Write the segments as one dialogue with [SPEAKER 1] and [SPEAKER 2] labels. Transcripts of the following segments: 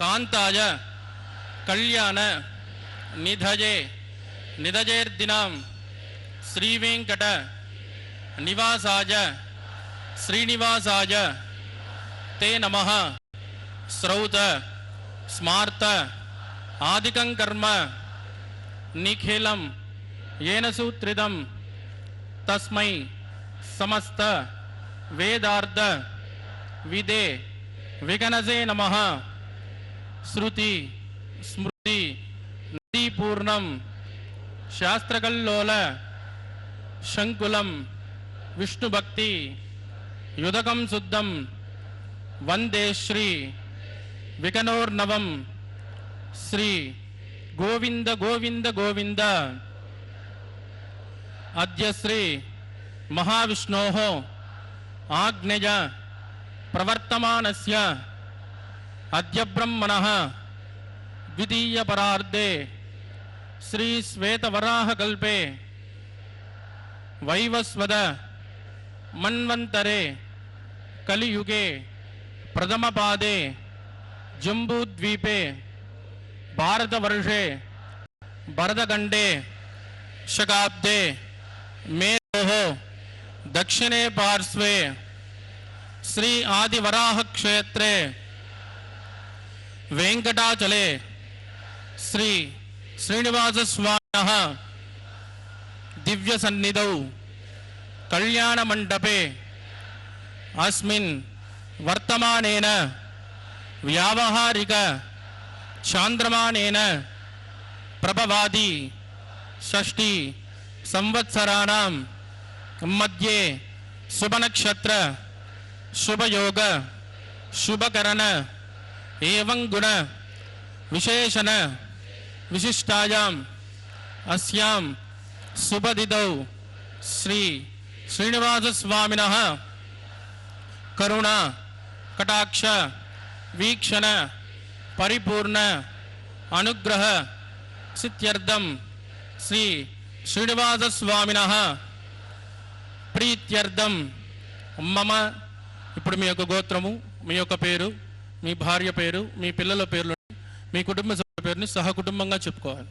[SPEAKER 1] कांताय कल्याण निधये निधजेर्दिनां श्रीवेंकट निवासाय श्रीनिवासाय ते नमः। श्रौत स्मार्त आदिकं कर्म निखिलं येन सूत्रितं तस्मै समस्त वेदार्थ विदे विगनजे नमः श्रुति स्मृति नदीपूर्णम शास्त्रकल्लोल शंकुलम विष्णुभक्ति युदकम शुद्धम वंदे श्री विकनोर्नवम श्री गोविंद गोविंद गोविंद अद्य श्री महाविष्णोः आज्ञया प्रवर्तमानस्य अद्य ब्रह्मणः द्वितीय परार्धे श्री श्वेतवराह कल्पे वैवस्वत मन्वन्तरे कलियुगे प्रथम पादे जम्बूद्वीपे भारतवर्षे भरतखण्डे शकाब्दे मेरोः दक्षिणे पार्श्वे श्री आदिवराह क्षेत्रे वेंकटाचले श्री श्रीनिवास स्वामिनः दिव्य सन्निधौ कल्याण मंडपे अस्मिन् वर्तमानेन व्यावहारिक चांद्रमानेन प्रभवादि षष्ठी संवत्सराणां मध्ये शुभ नक्षत्र शुभ योग शुभकरण एवं गुण विशेषण विशिष्टायां अस्यां शुभदिदौ श्री श्रीनिवास स्वामिनः करुणा कटाक्ष वीक्षण परिपूर्ण अनुग्रह सिद्ध्यर्थम श्री श्रीनिवास स्वामिनः प्रीत्यर्थम मम ఇప్పుడు మీ యొక్క గోత్రము మీ యొక్క పేరు మీ భార్య పేరు మీ పిల్లల పేర్లు మీ కుటుంబ సభ్యుల పేరుని సహకుటుంబంగా చెప్పుకోవాలి.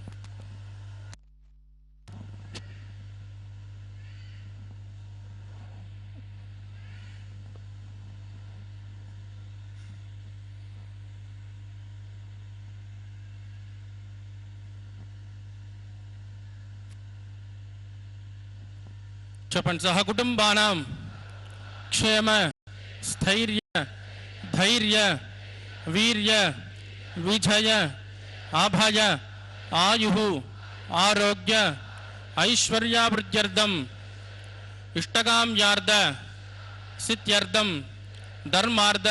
[SPEAKER 1] చెప్పండి. సహకుటుంబానాం क्षेम स्थैर्य धैर्य वीर्य विजय आभय आयु आरोग्य ऐश्वर्यावृद्ध्यर्थम इष्टकाम्यार्थ सिद्ध्यर्थम धर्मार्थ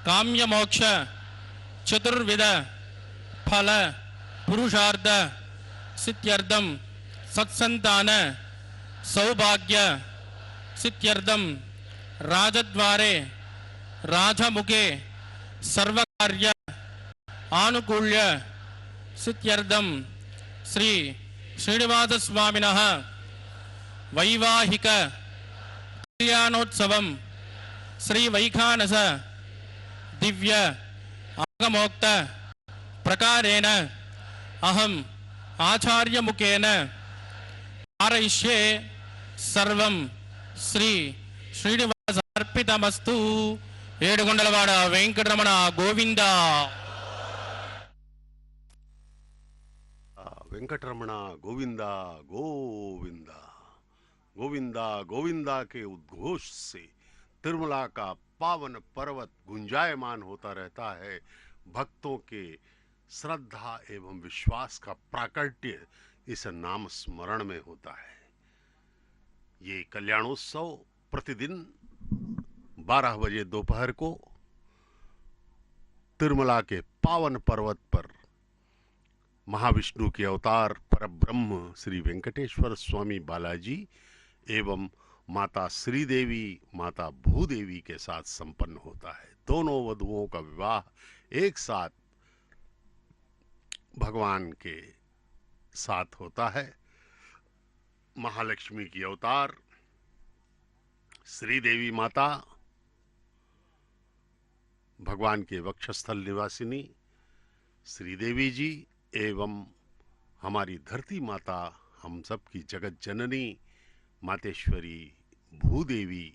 [SPEAKER 1] काम्यमोक्ष चतुर्विध फल पुरुषार्थ सिद्ध्यर्थम सत्संतान सौभाग्य सिद्ध्यर्थम राजद्वारे राजमुखे सर्वकार्य आनुकूल्य सिद्ध्यर्थम श्री श्रीनिवास स्वामिनः वैवाहिक कल्याणोत्सवम श्री वैखानस दिव्य आगमोक्त प्रकारेण अहम आचार्य मुखेन कारयिष्ये सर्वं श्री श्रीनिवास अर्पितमस्तु. ఏడుగొండలవాడ వెంకటరమణ గోవింద.
[SPEAKER 2] वेंकटरमण गोविंदा गोविंदा गोविंदा गोविंदा के उद्घोष से तिरुमला का पावन पर्वत गुंजायमान होता रहता है. भक्तों के श्रद्धा एवं विश्वास का प्राकट्य इस नाम स्मरण में होता है. ये कल्याणोत्सव प्रतिदिन 12 बजे दोपहर को तिरुमला के पावन पर्वत पर महाविष्णु के अवतार परब्रह्म श्री वेंकटेश्वर स्वामी बालाजी एवं माता श्रीदेवी माता भूदेवी के साथ संपन्न होता है. दोनों वधुओं का विवाह एक साथ भगवान के साथ होता है. महालक्ष्मी की अवतार श्रीदेवी माता भगवान के वक्षस्थल निवासिनी श्रीदेवी जी एवं हमारी धरती माता हम सब की जगत जननी मातेश्वरी भूदेवी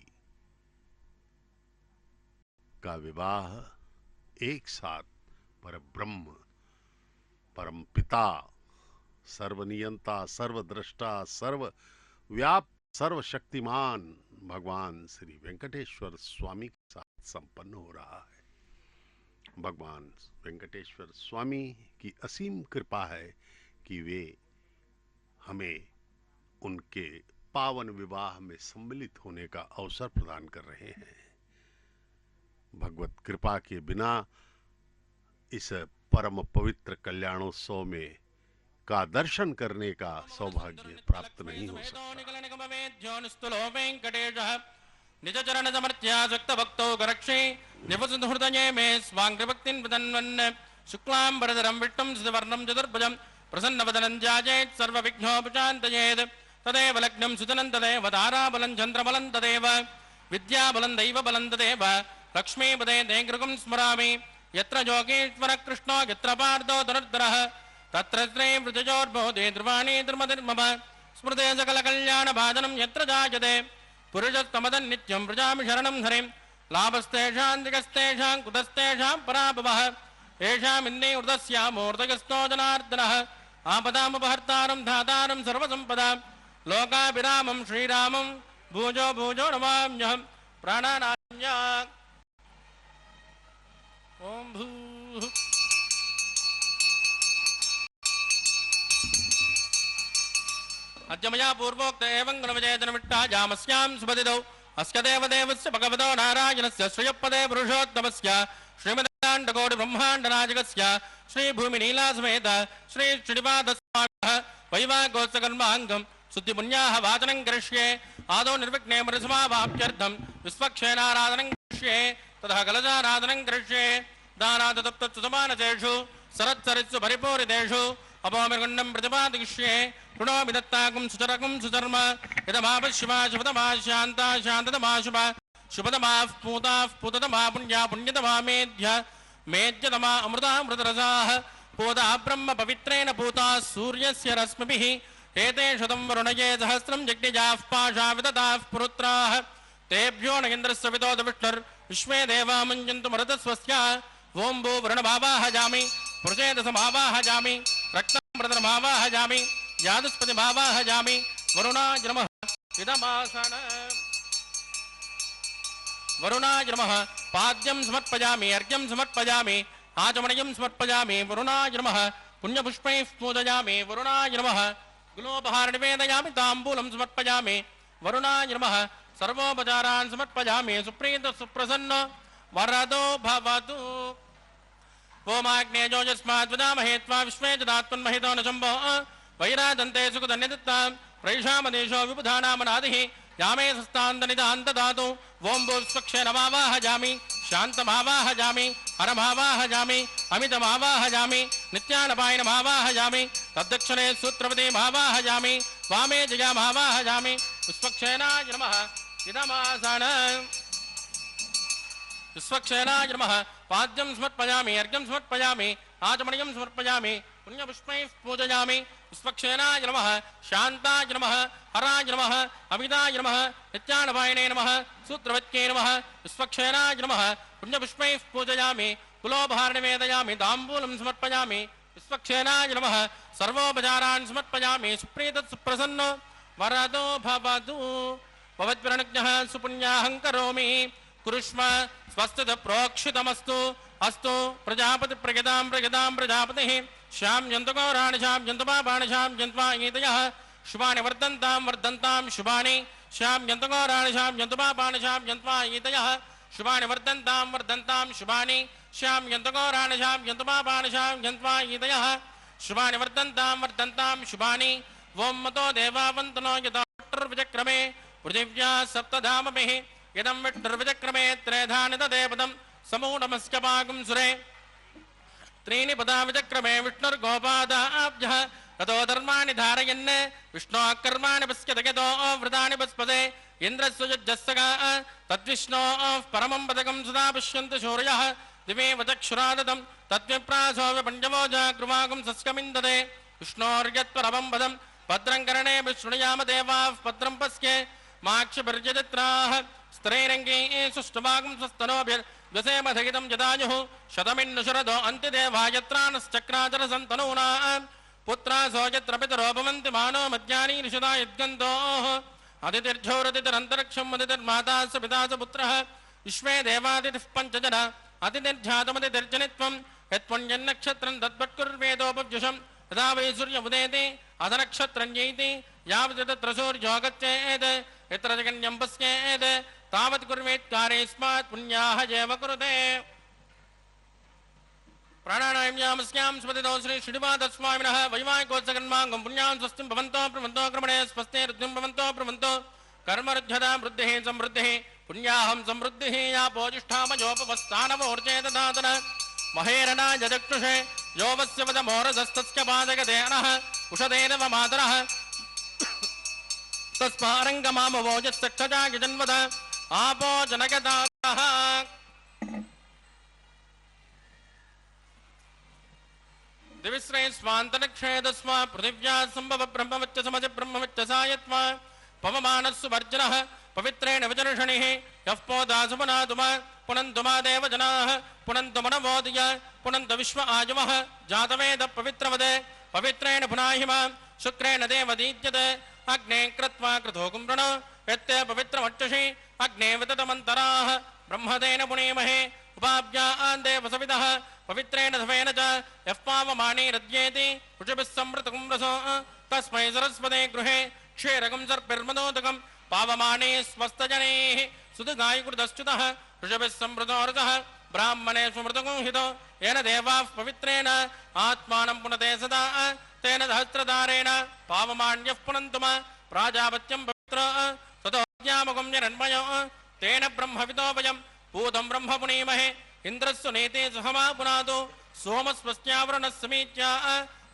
[SPEAKER 2] का विवाह एक साथ परब्रह्म परम पिता सर्वनियंता सर्वद्रष्टा सर्वव्याप सर्वशक्तिमान भगवान श्री वेंकटेश्वर स्वामी के साथ संपन्न हो रहा है। भगवान वेंकटेश्वर स्वामी की असीम कृपा है कि वे हमें उनके पावन विवाह में सम्मिलित होने का अवसर प्रदान कर रहे हैं। भगवत कृपा के बिना इस परम पवित्र कल्याणोत्सव में का दर्शन करने का सौभाग्य प्राप्त नहीं हो सकता।
[SPEAKER 1] निज चरण समर्थ्या सक्त भक्तो गरक्षे निवसतु हृदये मे स्वांग्रभक्तिं विदन्वन् शुक्लां वरदरं विष्णुं सुवर्णं चतुर्भुजं प्रसन्नवदनं ध्यायेत् सर्वविघ्नोपशान्तयेत् तदेव लग्नं सुतनं तदेव ताराबलं चन्द्रबलं तदेव विद्याबलं दैवबलं तदेव लक्ष्मीपदे ते गृहं स्मरामि यत्र योगेश्वरः कृष्णो यत्र पार्थो धनुर्धरः तत्र श्रीवृजयोर्बोधे ध्रुवाणि धर्मधर्मः स्मृते सकलकल्याणभाजनं यत्र जायते पुरुषस्तमदं नित्यं व्रजामि शरणं हरिं लाभस्तेषां दिगस्तेषां कुतस्तेषां पराभवः येषामिन्ने ऊर्ध्वस्यामूर्धयस्तो जनार्दनः आपदामुपहर्तारं धातारं सर्वसम्पदां लोकाभिरामं श्रीरामं भूजो भूजो नमाम्यहं प्राणानाम्या ओम भूः अद्य मया पूर्वोक्त एवं गुणविजयजनविट्टा जामस्यां सुपदिदौ अस्य देवदेवस्य भगवतो नारायणस्य श्रियपदे पुरुषोत्तमस्य श्रीमदाण्डकोटि ब्रह्माण्डनायकस्य श्रीभूमिनीलासमेत श्री श्रीनिवासस्वामिनः वैवाहिकोत्सकर्माङ्गं शुद्धिपुण्याः वाचनं करिष्ये आदौ निर्विघ्ने मृसमावाप्त्यर्थं विश्वक्षेणाराधनं करिष्ये ततः कलशाराधनं करिष्ये दानादत्तत्सुसमानसेषु सरत्सरित्सु परिपूरितेषु अपोमिर्गुण्डं प्रतिपादिष्ये ऋणोमि दत्ताकुं सुचरकुं सुचर्म यदमापशिवा शुभतमा शान्ता शान्ततमा शुभा शुभतमाः पूताः पूततमा पुण्या पुण्यतमा मेध्य मेध्यतमा अमृतामृतरसाः पूता ब्रह्म पवित्रेण पूताः सूर्यस्य रश्मिभिः एते शतं वरुणये सहस्रं जग्निजाः पाशा विदताः पुरुत्राः तेभ्यो न इन्द्रस्य विदोद विष्णुर्विश्वे देवा मुञ्चन्तु मरुतस्वस्य ओं भू वरुणभावाहजामि प्रचेदसमावाहजामि रक्तमृतमावाहजामि यादुष्पतिमावाहजामि वरुणाय नमः इदमासन वरुणाय नमः पाद्यं समर्पयामि अर्घ्यं समर्पयामि आचमनीयं समर्पयामि वरुणाय नमः पुण्यपुष्पैः पूजयामि वरुणाय नमः गुलोपहार निवेदयामि ताम्बूलं समर्पयामि वरुणाय नमः सर्वोपचारान् समर्पयामि सुप्रीत सुप्रसन्न वरदो भवतु ओमाग्नेयो यस्मात् वदामहे त्वा विश्वे जदात्मन्महितो न शम्भो वैराजन्ते सुखधन्यदत्तां प्रैषामदेशो विबुधानामनादिः यामे सस्तान्तनिदान्तदातु ओं भूस्वक्षेणमावाहजामि शान्तमावाहजामि हरमावाहजामि अमितमावाहजामि नित्यानपायनमावाहजामि तद्दक्षिणे सूत्रवतीमावाहजामि वामे जयामावाहजामि पुष्पक्षेणाय नमः इदमासन विश्वक्षेणाय नमः पाद्यं समर्पयामि अर्घ्यं समर्पयामि आचमनीयं समर्पयामि पुण्यपुष्पैः पूजयामि विश्वक्षेणाय नमः शान्ताय नमः हराय नमः अमिताय नमः नित्यानपायने नमः सूत्रवत्यै नमः विश्वक्षेणाय नमः पुण्यपुष्पैः पूजयामि कुलोपहार निवेदयामि ताम्बूलं समर्पयामि विश्वक्षेणाय नमः सर्वोपचारान् समर्पयामि सुप्रीत सुप्रसन्न वरदो भवतु भवद्विरणज्ञः सुपुण्याहं करोमि कुरुष्म स्वस्तित प्रोक्षितमस्तु अस्तु प्रजापति प्रजदां प्रजदां प्रजापतिः श्यां जन्तुगौराणि श्यां जन्तुपापाणि श्यां जन्त्वा गीतयः शुभानि वर्धन्तां वर्धन्तां शुभानि श्यां जन्तुगौराणि श्यां जन्तुपापाणि श्यां जन्त्वा गीतयः शुभानि वर्धन्तां वर्धन्तां शुभानि श्यां जन्तुगौराणि श्यां जन्तुपापाणि श्यां जन्त्वा गीतयः शुभानि वर्धन्तां वर्धन्तां शुभानि ओं मतो देवावन्तनो यथा विचक्रमे पृथिव्या सप्तधामभिः इदं विष्णुर्विचक्रमे त्रेधानि तदेपदं समूढमस्य पाकं सुरे त्रीणि पदा विचक्रमे विष्णुर्गोपादाभ्यः ततो धर्माणि धारयन् विष्णोः कर्माणि पश्यति यतो वृतानि पस्पदे इन्द्रस्य युज्जस्सगा तद्विष्णोः परमं पदकं सदा पश्यन्ति शौर्यः दिवे वचक्षुरादतं तद्विप्रासो विपञ्चवोजा गृवागं सस्यमिन्दते विष्णोर्यत्परमं पदं भद्रं कर्णे विशृणुयाम देवाः भद्रं पश्ये माक्षभिर्यजत्राः स्त्रैरङ्गे सुष्ठुभागं स्वस्तनोभिर्व्यसेमधगितं जदायुः शतमिन्नुशरदो अन्त्यदेवायत्रानश्चक्राचरसन्तनूनां पुत्रासो यत्र पितरो भवन्ति मानो मध्यानि निषदा यद्गन्तोः अतिथिर्झोरतिथिरन्तरिक्षं अतिथिर्माता स पिता स पुत्रः विश्वे देवादितिः पञ्चजन अतिथिर्जातमतिथिर्जनित्वं यत्पुण्यन्नक्षत्रं तद्वत्कुर्वेदोपव्युषं यदा वै सूर्य उदेति अथ नक्षत्रं जयति यावत् तत्र सूर्यो गच्छेत् यत्र जगन्यं पश्येत् तावत् कुर्वेत् कार्यस्मात् पुण्याः एव कुरुते प्राणायाम्यामस्यां स्मृतितो श्री श्रीनिवासस्वामिनः वैवाहिकोत्सकन्माङ्गं पुण्यां स्वस्तिं भवन्तो प्रवन्तो क्रमणे स्वस्ते रुद्धिं भवन्तो प्रवन्तो कर्मरुद्धतां वृद्धिः समृद्धिः पुण्याहं समृद्धिः यापोजिष्ठामयोपवस्थानमूर्जे ददातन महेरणा जजक्षुषे यो वस्य वदमोरजस्तस्य पादगते अनः उषदेव मातरः तस्मारङ्गमामवोजस्तक्षजागिजन्वद आपो जनकदातः दिविश्रय स्वान्तरिक्षेदस्वा पृथिव्या सम्भव ब्रह्मवच्च समज ब्रह्मवच्च सायत्वा पवमानस्सु वर्जनः पवित्रेण विजर्षणिः यः पोदासु पुनातुमा पुनन्तुमा देव जनाः पुनन्तु मनवोदय पुनन्तु विश्व आयुवः जातवेद पवित्रवदे पवित्रेण पुनाहिमा शुक्रेण देवदीज्यते अग्ने कृत्वा कृतो कुम्भृण यत्ते पवित्रमक्षसि अग्ने विततमन्तराः ब्रह्मतेन पुनीमहे उपाभ्या देवसविदः पवित्रेण धवेन च यः पावमाने रज्येति ऋषिभिः समृतकुम्भसो तस्मै सरस्वते गृहे क्षीरकं सर्पिर्मदोदकं पावमाने स्वस्तजनैः सुदगायकृतश्च्युतः ऋषभिः समृतोरजः ब्राह्मणे स्मृतगुंहितो येन देवाः पवित्रेण आत्मानं पुनते सदा तेन सहस्रधारेण पावमान्यः पुनन्तुम प्राजापत्यं पवित्र ततोऽज्ञामकं निरन्मयो तेन ब्रह्मविदो वयं पूतं ब्रह्म पुनीमहे इंद्रस्व नेते सहमा पुनातो सोमस्वस्यावरणः समीच्या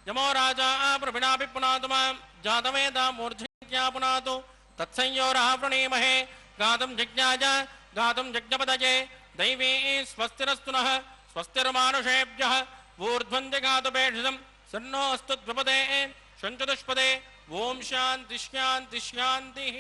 [SPEAKER 1] यमो राजा प्रभिनापि पुनातुमा जातवेदा मूर्धन्या पुनातो तत्संयोरः प्रणीमहे गातुं जिज्ञाय गातुं यज्ञपदये दैवी स्वस्तिरस्तु नः स्वस्तिर्मानुषेभ्यः ऊर्ध्वं जगातुपेषितं सन्नो अस्तु द्विपदे षण्चतुष्पदे ओम शान्ति शान्ति शान्तिः।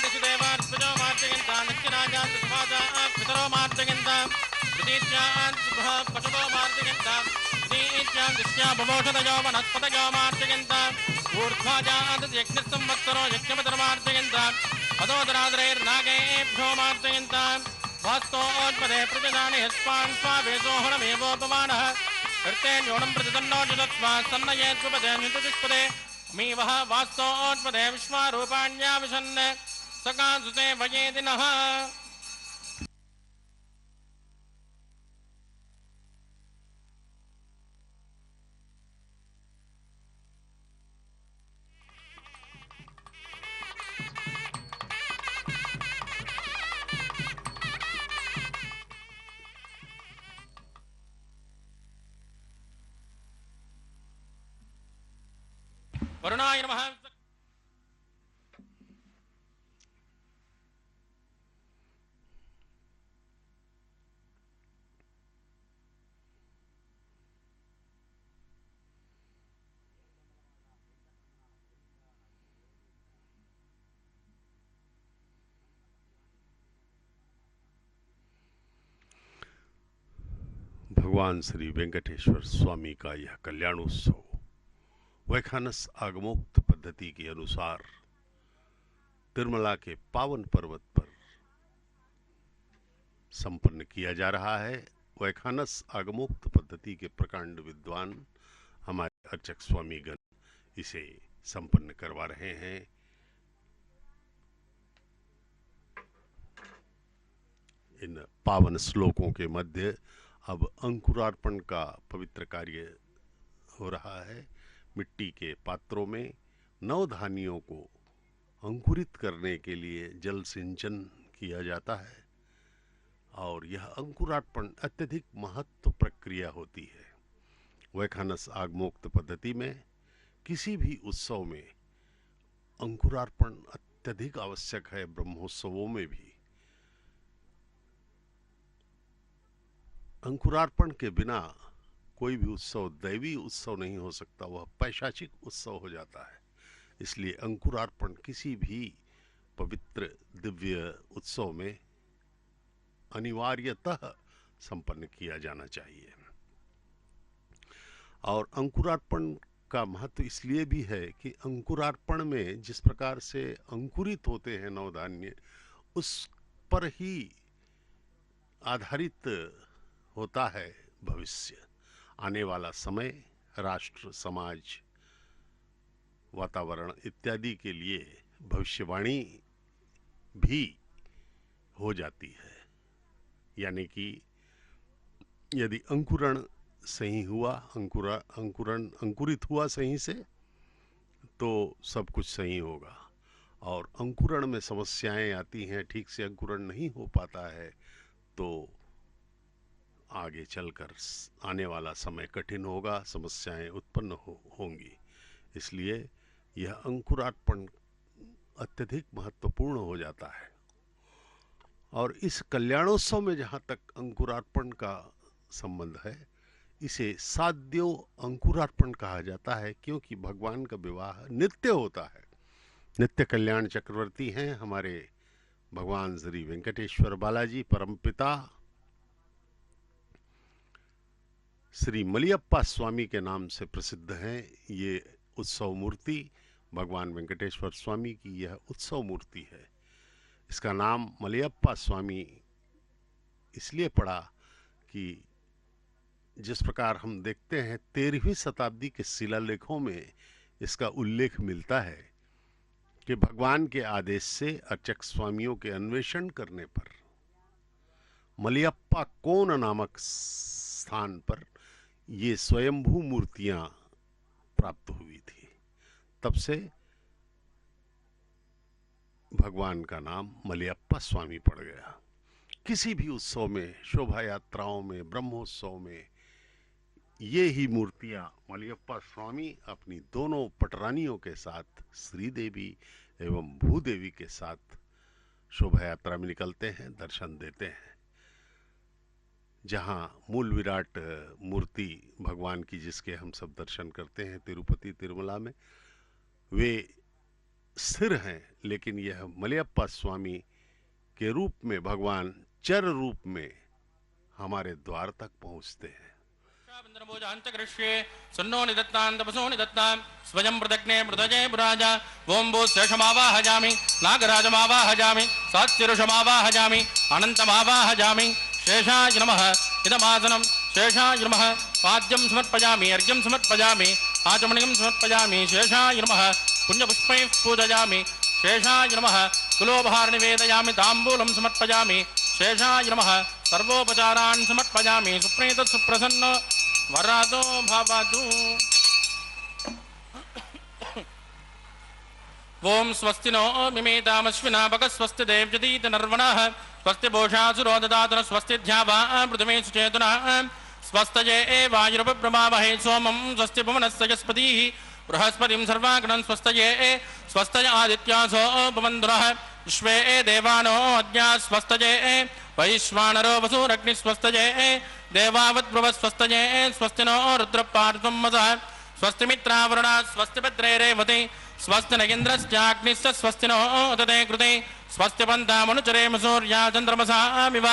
[SPEAKER 1] दिशु देवात्मजो मार्जयन्ता नक्किराजान्तु समाजा पितरो मार्जयन्ता प्रतीच्यान्तु पशवो मार्जयन्ता प्रतीच्यां दिश्या बभोषदयो वनस्पतयो मार्जयन्ता ऊर्ध्वाजान्तु यज्ञसंवत्सरो यज्ञपतिर्मार्जयन्ता अदोदरादरैर्नागेभ्यो मार्जयन्ता वास्तोत्पदे प्रजजानि यस्मान् स्वावेशोहणमेवोपमानः कृतेन्योणं प्रतिदन्नो जुदत्वा सन्नयेत्वपदे नितुष्पदे मी वह वास्तोत्पदे विश्वारूपाण्या विशन् सकासुते वयेदिनः। वरुणाय नमः।
[SPEAKER 2] भगवान श्री वेंकटेश्वर स्वामी का यह कल्याणोत्सव वैखानस आगमोक्त पद्धति के अनुसार तिरुमला के पावन पर्वत पर संपन्न किया जा रहा है। वैखानस आगमोक्त पद्धति के प्रकांड विद्वान हमारे अर्चक स्वामी गण इसे संपन्न करवा रहे हैं। इन पावन श्लोकों के मध्य अब अंकुरार्पण का पवित्र कार्य हो रहा है। मिट्टी के पात्रों में नवधानियों को अंकुरित करने के लिए जल सिंचन किया जाता है और यह अंकुरार्पण अत्यधिक महत्व प्रक्रिया होती है। वैखानस आगमोक्त पद्धति में किसी भी उत्सव में अंकुरार्पण अत्यधिक आवश्यक है। ब्रह्मोत्सवों में भी अंकुरार्पण के बिना कोई भी उत्सव दैवी उत्सव नहीं हो सकता, वह पैशाचिक उत्सव हो जाता है। इसलिए अंकुरार्पण किसी भी पवित्र दिव्य उत्सव में अनिवार्यतः संपन्न किया जाना चाहिए। और अंकुरार्पण का महत्व इसलिए भी है कि अंकुरार्पण में जिस प्रकार से अंकुरित होते हैं नवधान्य, उस पर ही आधारित होता है भविष्य। आने वाला समय, राष्ट्र, समाज, वातावरण इत्यादि के लिए भविष्यवाणी भी हो जाती है। यानी कि यदि अंकुरण सही हुआ, अंकुरित हुआ सही से, तो सब कुछ सही होगा। और अंकुरण में समस्याएं आती हैं, ठीक से अंकुरण नहीं हो पाता है, तो आगे चलकर आने वाला समय कठिन होगा, समस्याएं उत्पन्न होंगी। इसलिए यह अंकुरार्पण अत्यधिक महत्वपूर्ण हो जाता है। और इस कल्याणोत्सव में जहाँ तक अंकुरार्पण का संबंध है, इसे साध्यो अंकुरार्पण कहा जाता है, क्योंकि भगवान का विवाह नित्य होता है। नित्य कल्याण चक्रवर्ती हैं हमारे भगवान श्री वेंकटेश्वर बालाजी, परमपिता श्री मलयप्पा स्वामी के नाम से प्रसिद्ध हैं। ये उत्सव मूर्ति भगवान वेंकटेश्वर स्वामी की यह उत्सव मूर्ति है। इसका नाम मलयप्पा स्वामी इसलिए पड़ा कि जिस प्रकार हम देखते हैं 13वीं शताब्दी के शिलालेखों में इसका उल्लेख मिलता है कि भगवान के आदेश से अर्चक स्वामियों के अन्वेषण करने पर मलयप्पा कोन नामक स्थान पर ये स्वयंभू मूर्तियां प्राप्त हुई थी। तब से भगवान का नाम मलयप्पा स्वामी पड़ गया। किसी भी उत्सव में, शोभा यात्राओं में, ब्रह्मोत्सव में ये ही मूर्तियां मलयप्पा स्वामी अपनी दोनों पटरानियों के साथ, श्रीदेवी एवं भूदेवी के साथ शोभा यात्रा में निकलते हैं, दर्शन देते हैं। जहां मूल विराट मूर्ति भगवान की, जिसके हम सब दर्शन करते हैं तिरुपति तिरुमला में, वे स्थिर हैं, लेकिन यह मलयप्पा स्वामी के रूप में भगवान चर रूप में हमारे द्वार तक पहुंचते हैं।
[SPEAKER 1] सन्नो निदत्तां तपसो निदत्तां स्वयं प्रदग्ने मृदजे पुराजा ओं भू शेषमावाहजामि नागराजमावाहजामि सात्तिरुषमावाहजामि अनन्तमावाहजामि शेषाय नमः इदमासनं शेषाय नमः पाद्यं समर्पयामि अर्घ्यं समर्पयामि आचमनीयं समर्पयामि शेषाय नमः पुण्यपुष्पैः पूजयामि शेषाय नमः तुलोपहार निवेदयामि ताम्बूलं समर्पयामि शेषाय नमः सर्वोपचारान् समर्पयामि सुप्रीत सुप्रसन्न वरादो भवतु। ओम स्वस्ति नो मिमेतामश्विना भगः स्वस्ति देवजतीत नर्वणः स्वस्ति भोषासुरो ददातु स्वस्ति ध्यावा पृथ्वी सुचेतनः स्वस्तये वायुरुपब्रह्मावहै सोमं स्वस्ति भुवनस्य यस्पतिः बृहस्पतिं सर्वाग्नं स्वस्तये स्वस्तय आदित्यासो भवन्तुनः विश्वे देवानो अद्या स्वस्तये वैश्वानरो वसुरग्निः स्वस्तये देवावद्भ्रुवः स्वस्तये स्वस्ति नो रुद्रपार्श्वं मसः स्वस्ति मित्रावरुणा स्वस्ति भद्रे रेवती स्वस्ति न इन्द्रश्चाग्निश्च स्वस्ति नो ददे कृते स्वस्ति पन्थामनुचरेम सूर्या चन्द्रमसामिव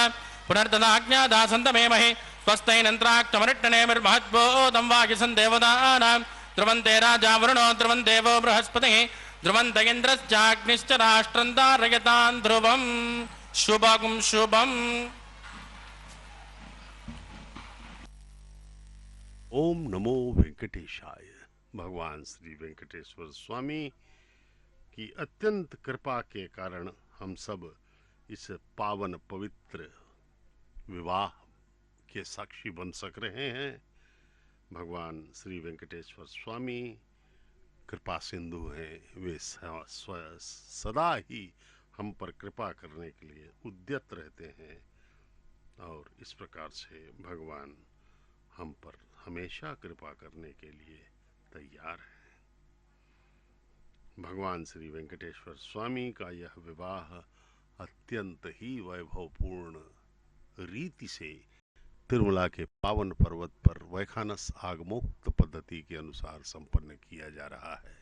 [SPEAKER 1] पुनर्ददाज्ञादासन्तमेमहि स्वस्तैनन्त्राक्तमरिट्टनेमिर्महद्बोधं वागिसन् देवतानां ध्रुवन्ते राजा वरुणो ध्रुवन् देवो बृहस्पतिः ध्रुवन्त इन्द्रश्चाग्निश्च राष्ट्रं धारयतां ध्रुवम् शुभं शुभम्।
[SPEAKER 2] ओम नमो वेंकटेशाय। भगवान श्री वेंकटेश्वर स्वामी की अत्यंत कृपा के कारण हम सब इस पावन पवित्र विवाह के साक्षी बन सक रहे हैं। भगवान श्री वेंकटेश्वर स्वामी कृपा सिंधु हैं। वे सदा ही हम पर कृपा करने के लिए उद्यत रहते हैं और इस प्रकार से भगवान हम पर हमेशा कृपा करने के लिए तैयार है। भगवान श्री वेंकटेश्वर स्वामी का यह विवाह अत्यंत ही वैभवपूर्ण रीति से तिरुमला के पावन पर्वत पर वैखानस आगमोक्त पद्धति के अनुसार संपन्न किया जा रहा है।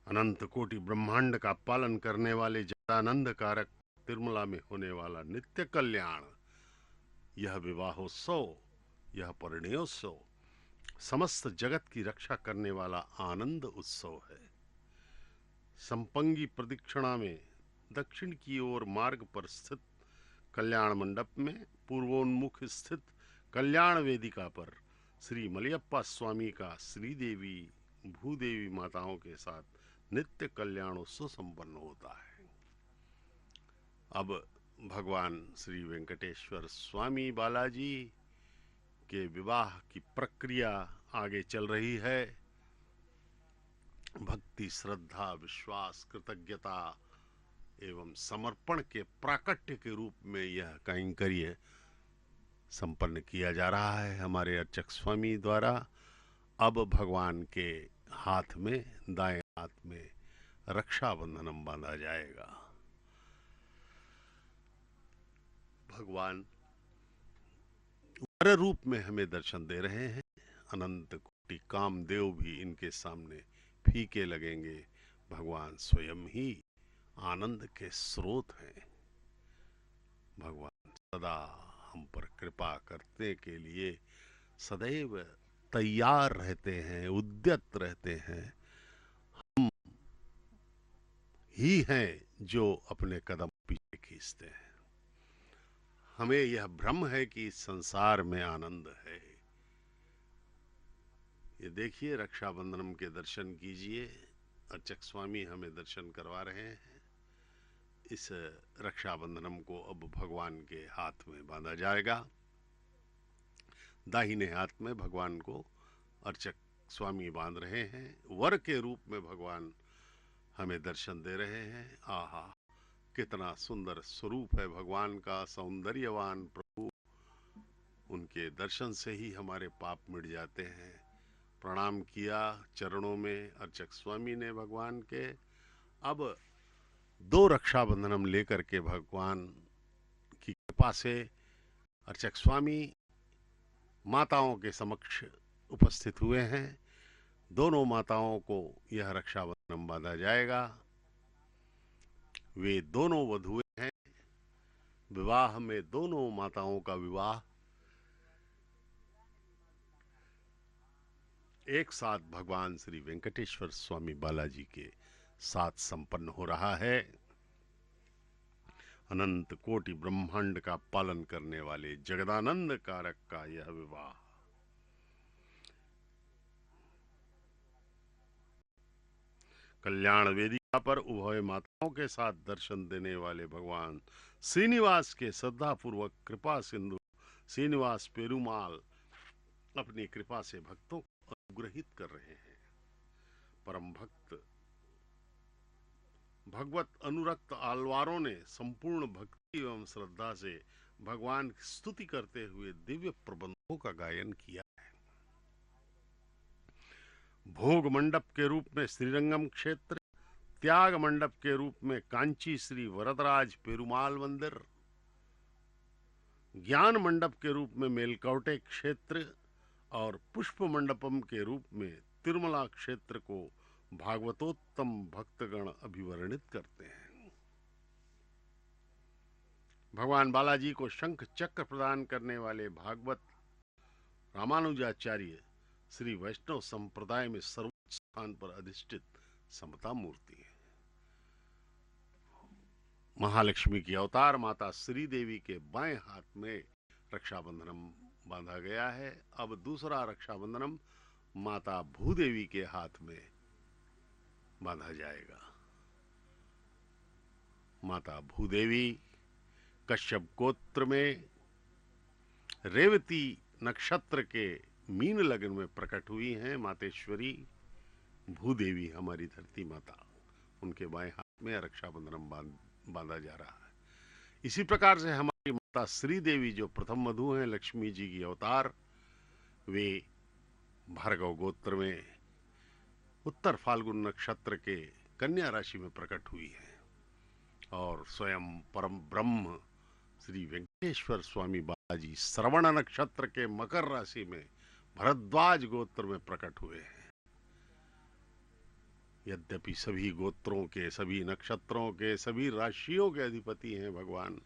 [SPEAKER 2] अनंत कोटि ब्रह्मांड का पालन करने वाले जगदानंद कारक तिरुमला में होने वाला नित्य कल्याण, यह विवाहोत्सव, यह परिणयोत्सव समस्त जगत की रक्षा करने वाला आनंद उत्सव है। संपंगी प्रदक्षिणा में दक्षिण की ओर मार्ग पर स्थित कल्याण मंडप में पूर्वोन्मुख स्थित कल्याण वेदिका पर श्री मलयप्पा स्वामी का श्रीदेवी भूदेवी माताओं के साथ नित्य कल्याणोत्सव संपन्न होता है। अब भगवान श्री वेंकटेश्वर स्वामी बालाजी के विवाह की प्रक्रिया आगे चल रही है। भक्ति, श्रद्धा, विश्वास, कृतज्ञता एवं समर्पण के प्राकट्य के रूप में यह कैंकर्य संपन्न किया जा रहा है हमारे अर्चक स्वामी द्वारा। अब भगवान के हाथ में, दाएं हाथ में रक्षाबंधनम बांधा जाएगा। भगवान वर रूप में हमें दर्शन दे रहे हैं। अनंत कोटि कामदेव भी इनके सामने फीके लगेंगे। भगवान स्वयं ही आनंद के स्रोत हैं। भगवान सदा हम पर कृपा करने के लिए सदैव तैयार रहते हैं, उद्यत रहते हैं। हम ही हैं जो अपने कदम पीछे खींचते हैं। हमें यह भ्रम है कि इस संसार में आनंद है। ये देखिए, रक्षाबंधनम के दर्शन कीजिए। अर्चक स्वामी हमें दर्शन करवा रहे हैं। इस रक्षाबंधनम को अब भगवान के हाथ में बांधा जाएगा। दाहिने हाथ में भगवान को अर्चक स्वामी बांध रहे हैं। वर के रूप में भगवान हमें दर्शन दे रहे हैं। आहा, कितना सुंदर स्वरूप है भगवान का, सौंदर्यवान प्रभु। उनके दर्शन से ही हमारे पाप मिट जाते हैं। प्रणाम किया चरणों में अर्चक स्वामी ने भगवान के। अब 2 रक्षाबंधनम लेकर के भगवान की कृपा से अर्चक स्वामी माताओं के समक्ष उपस्थित हुए हैं। दोनों माताओं को यह रक्षाबंधनम बांधा जाएगा। वे दोनों वधुएं हैं। विवाह में दोनों माताओं का विवाह एक साथ भगवान श्री वेंकटेश्वर स्वामी बालाजी के साथ संपन्न हो रहा है। अनंत कोटि ब्रह्मांड का पालन करने वाले जगदानंद कारक का यह विवाह कल्याण वेदिका पर उभय माताओं के साथ दर्शन देने वाले भगवान श्रीनिवास के श्रद्धापूर्वक कृपा सिंधु श्रीनिवास पेरुमाल अपनी कृपा से भक्तों को अनुग्रहित कर रहे हैं। परम भक्त भगवत अनुरक्त आलवारों ने संपूर्ण भक्ति एवं श्रद्धा से भगवान की स्तुति करते हुए दिव्य प्रबंधों का गायन किया है। भोग मंडप के रूप में श्रीरंगम क्षेत्र, त्याग मंडप के रूप में कांची श्री वरदराज पेरुमाल मंदिर, ज्ञान मंडप के रूप में मेलकोटे क्षेत्र और पुष्प मंडपम के रूप में तिरुमला क्षेत्र को भागवतोत्तम भक्तगण अभिवर्णित करते हैं। भगवान बालाजी को शंख चक्र प्रदान करने वाले भागवत रामानुजाचार्य श्री वैष्णव संप्रदाय में सर्वोच्च स्थान पर अधिष्ठित समता मूर्ति है। महालक्ष्मी की अवतार माता श्री देवी के बाएं हाथ में रक्षाबंधनम बांधा गया है। अब दूसरा रक्षाबंधनम माता भूदेवी के हाथ में बांधा जाएगा। माता भूदेवी कश्यप गोत्र में रेवती नक्षत्र के मीन लगन में प्रकट हुई हैं। मातेश्वरी भूदेवी हमारी धरती माता, उनके बाएं हाथ में रक्षाबंधनम बांधा जा रहा है। इसी प्रकार से हमारी माता श्री देवी जो प्रथम वधू हैं, लक्ष्मी जी की अवतार, वे भार्गव गोत्र में उत्तर फाल्गुन नक्षत्र के कन्या राशि में प्रकट हुई है और स्वयं परम ब्रह्म श्री वेंकटेश्वर स्वामी जी श्रवण नक्षत्र के मकर राशि में भरद्वाज गोत्र में प्रकट हुए हैं। यद्यपि सभी गोत्रों के, सभी नक्षत्रों के, सभी राशियों के अधिपति हैं भगवान,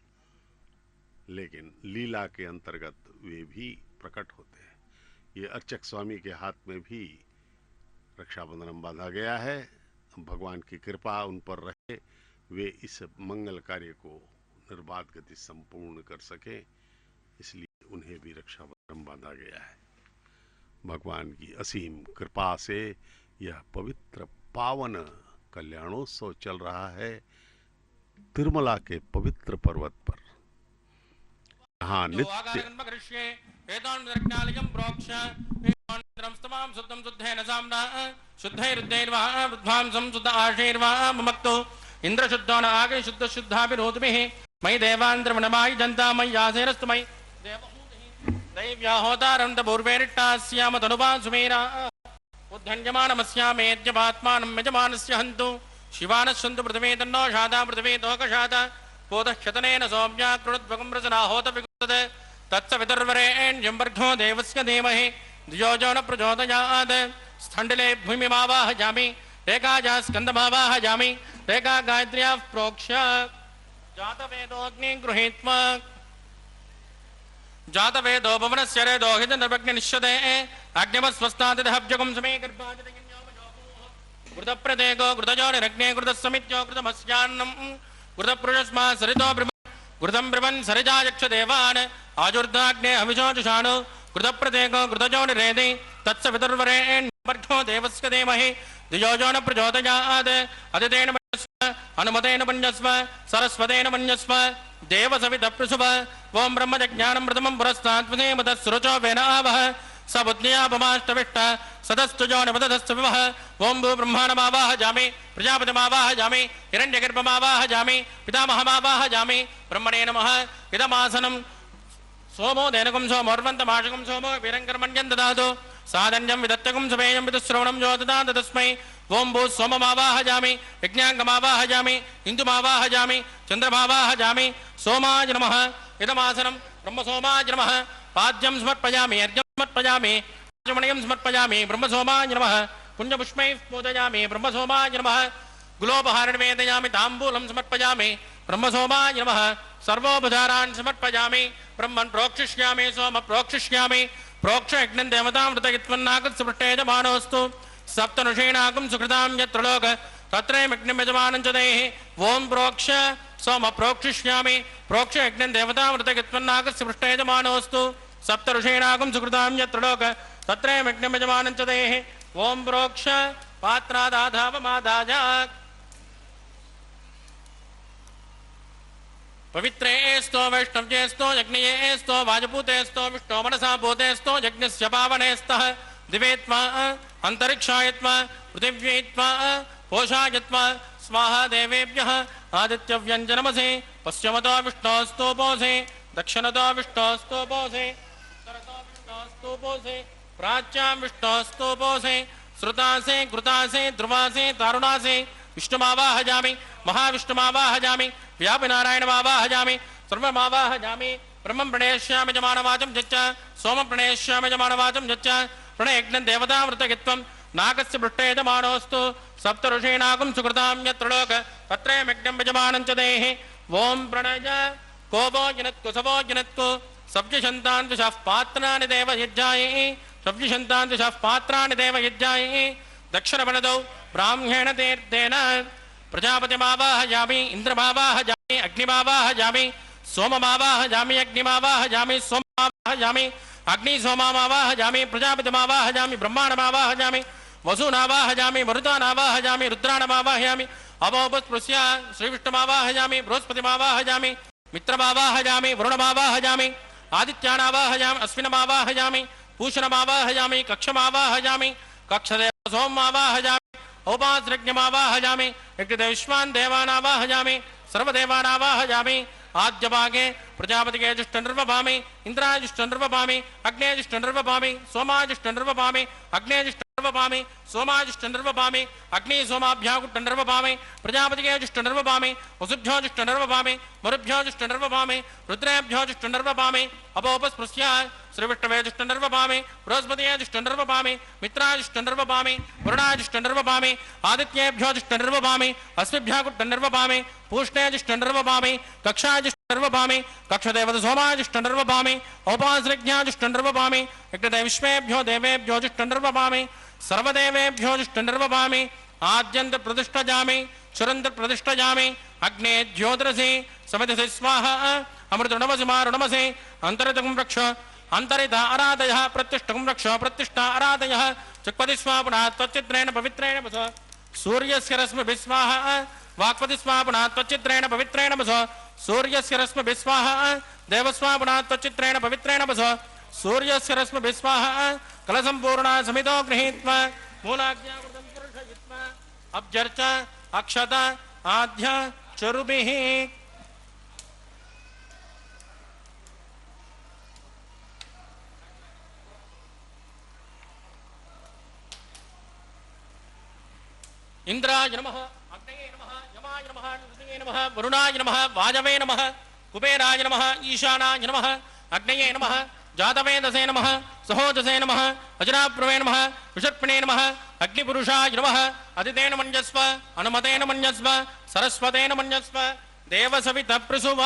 [SPEAKER 2] लेकिन लीला के अंतर्गत वे भी प्रकट होते हैं। ये अर्चक स्वामी के हाथ में भी रक्षाबंधन बांधा गया है। भगवान की कृपा उन पर रहे, वे इस मंगल कार्य को निर्बाध गति संपूर्ण कर सके, इसलिए उन्हें भी रक्षाबंधन बांधा गया है। भगवान की असीम कृपा से यह पवित्र पावन कल्याणोत्सव चल रहा है तिरुमला के पवित्र पर्वत पर। यहाँ नित्य
[SPEAKER 1] इंद्र शुद्धो न आगे शुद्ध शुद्धाभिरोधभिः मयि देवांद्रवनमायि जनता मयि यासेरस्तमयि दैव्याहोतारं पूर्वेरिट्टास्याम तनुवा सुमेरा उद्धन्यमानमस्यामेद्यवात्मानं यजमानस्य हन्तु शिवानः पृथिवी तन्नो शादा पृथिवी तोकशादा पोतक्षतनेन सौम्या कृणद्वगं रसनाहोत विगुतते तत्सवितुर्वरेण्यं वर्घो देवस्य धीमहि धियो यो न प्रचोदयात् स्थण्डिले भूमिमावाहयामि रेखाजा स्कन्दमावाहयामि रेखा गायत्र्याः प्रोक्ष्य जातवेदोऽग्निं गृहीत्वा जातवेदो भवनस्य रेदो हितनर्वग्निनिश्यते अग्निमस्वस्तादिदहव्यगुं समे घृतप्रदेको घृतजोनिरग्ने घृतस्समित्यो घृतमस्यान्नं घृतपुरुषस्मा सरितो घृतं ब्रवन् सरिजायक्ष देवान् आजुर्दाग्ने हविषोजुषाणो घृतप्रदेको घृतजोनिरेदि तत्सवितुर्वरेण्यं देवस्य धीमहि धियो यो न प्रचोदयात् अदितेन मन्यस्व अनुमतेन मन्यस्व सरस्वतेन मन्यस्व देवसवितप्रसुव ओं ब्रह्मज्ञानं प्रथमं पुरस्तात्मनेम तत्सुरचो वेनावः स बुद्ध्यापमाष्टविष्ट सदस्तुजो निपदस्तु विवः ओं भू ब्रह्माणमावाहयामि प्रजापतिमावाहयामि हिरण्यगर्भमावाहयामि पितामहमावाहयामि ब्रह्मणे नमः इदमासनं सोमो देनकं सोमोर्वन्तमाशकं सोमो वीरङ्कर्मण्यं ददातु साधन्यं विदत्तकं समेयं विदुश्रवणं जो ददातु तस्मै ओं भू सोममावाहयामि यज्ञाङ्गमावाहयामि इन्दुमावाहयामि चन्द्रमावाहयामि सोमाय नमः इदमासनं ब्रह्मसोमाय नमः पाद्यं समर्पयामि अर्घ्यं समर्पयामि मणिं समर्पयामि ब्रह्मसोमाय नमः पुण्यपुष्पैः पूजयामि ब्रह्मसोमाय नमः गुलोपहारणं वेदयामि ताम्बूलं समर्पयामि ब्रह्मसोमाय नमः सर्वोपचारान् समर्पयामि ब्रह्मन् प्रोक्षिष्यामि सोम प्रोक्षिष्यामि प्रोक्ष यज्ञं देवतामृतयित्वन्नागत्सपृष्टे यजमानोऽस्तु सप्तनुषीणाकं सुकृतां यत्र लोक तत्रैमग्निं यजमानं च देहि ओं प्रोक्ष सोम प्रोक्षिष्यामि प्रोक्ष यज्ञं देवतामृतयित्वन्नागत्सपृष्टे यजमानोऽस्तु सप्तऋषीणाकं सुकृतां यत्र लोक तत्रैमग्निं यजमानं च देहि ओं प्रोक्ष पात्रादाधावमादाय पवित्रेस्तो वैष्णव्येस्तो यज्ञयेस्तो वाजपूतेस्तो विष्णो मनसा भूतेस्तो यज्ञस्य पावनेस्तः दिवेत्वा अंतरिक्षायत्वा पृथिव्येत्वा पोषायत्वा स्वाहा देवेभ्यः आदित्यव्यञ्जनमसे पश्चिमतो विष्णोस्तोपोसे दक्षिणतो विष्णोस्तोपोसे उत्तरतो विष्णोस्तोपोसे प्राच्यां विष्णोस्तोपोसे श्रुतासे कृतासे ध्रुवासे तारुणासे विष्णुमावाहयामि महाविष्णुमावाहयामि व्यापिनारायणमावाहयामि सर्वमावाहयामि ब्रह्मं प्रणेष्यामि जमानवाचं यच्च सोमं प्रणेष्यामि जमानवाचं यच्च प्रणयज्ञं देवतामृतयित्वं नागस्य पृष्ठे यजमानोऽस्तु सप्तऋषीणाकं सुकृतां यत्र लोक तत्रैमग्निं यजमानं च देहि ओं प्रणय कोपो जनत्कुसवो जनत्कु सव्यशन्तान् दिशः पात्राणि देवयज्ञायै सव्यशन्तान् दिशः पात्राणि देवयज्ञायै दक्षिणवनदौ ब्राह्मणेन तीर्थेन प्रजापतिमावाहयामि इंद्रमावाहयामि अग्निमावाहयामि सोममावाहयामि अग्निमावाहयामि सोममावाहयामि अग्नि सोममावाहयामि प्रजापतिमावाहयामि ब्रह्माण्डमावाहयामि वसूनावाहयामि मरुतानावाहयामि रुद्राणमावाहयामि अवोपस्पृश्य श्रीविष्णुमावाहयामि बृहस्पतिमावाहयामि मित्रमावाहयामि वरुणमावाहयामि आदित्यानावाहयामि अश्विनमावाहयामि पूषणमावाहयामि कक्षमावाहयामि कक्षदेव सोममावाहयामि औपास्रज्ञमावाहयामि यज्ञदेवान् देवानावाहयामि सर्वदेवानावाहयामि आद्यभागे प्रजापतिगे जुष्टनिर्वपामि इन्द्राजुष्टनिर्वपामि अग्नेजुष्टनिर्वपामि सोमाजुष्टनिर्वपामि अग्नेजुष्टनिर्वपामि सोमाजुष्टनिर्वपामि अग्नि सोमाभ्यागुष्टनिर्वपामि प्रजापतिगे जुष्टनिर्वपामि वसुभ्यो जुष्टनिर्वपामि मरुभ्यो जुष्टनिर्वपामि रुद्रेभ्यो जुष्टनिर्वपामि अपोपस्पृश्य श्रीविष्णवे जुष्टनिर्वपामि बृहस्पतये जुष्टनिर्वपामि मित्राय जुष्टनिर्वपामि वरुणाय जुष्टनिर्वपामि आदित्येभ्यो जुष्टनिर्वपामि अस्मिभ्यः कुट्टनिर्वपामि पूष्णे जुष्टनिर्वपामि कक्षाय जुष्टनिर्वपामि कक्षदेवत सोमाय जुष्टनिर्वपामि औपासृज्ञाय जुष्टनिर्वपामि विश्वेभ्यो देवेभ्यो जुष्टनिर्वपामि सर्वदेवेभ्यो जुष्टनिर्वपामि आद्यन्त प्रतिष्ठजामि चुरन्त प्रतिष्ठजामि अग्ने ज्योतिरसि समिधि स्वाहा अमृतुणमसि मारुणमसि अंतरितकं रक्ष अंतरित आराधयः प्रत्यष्टकं रक्ष प्रतिष्ठा आराधयः चक्पति स्वापुना त्वच्चित्रेण पवित्रेण वस सूर्यस्य रश्मिभिः स्वाहा वाक्पति स्वापुना त्वच्चित्रेण पवित्रेण वस सूर्यस्य रश्मिभिः स्वाहा देवस्वापुना त्वच्चित्रेण पवित्रेण वस सूर्यस्य रश्मिभिः स्वाहा कलसम्पूर्णा समितो गृहीत्वा मूलाज्ञाकृतं पुरुषयित्वा अब्जर्च अक्षत आद्य चरुभिः इंद्राय नमः अग्नये नमः यमाय नमः निरुतये नमः वरुणाय नमः वाजवे नमः कुबेराय नमः ईशानाय नमः अग्नये नमः जातवेदसे नमः सहोजसे नमः अजराप्रवे नमः विषर्पिणे नमः अग्निपुरुषाय नमः अदितेन मन्यस्व अनुमतेन मन्यस्व सरस्वतेन मन्यस्व देवसवितप्रसुव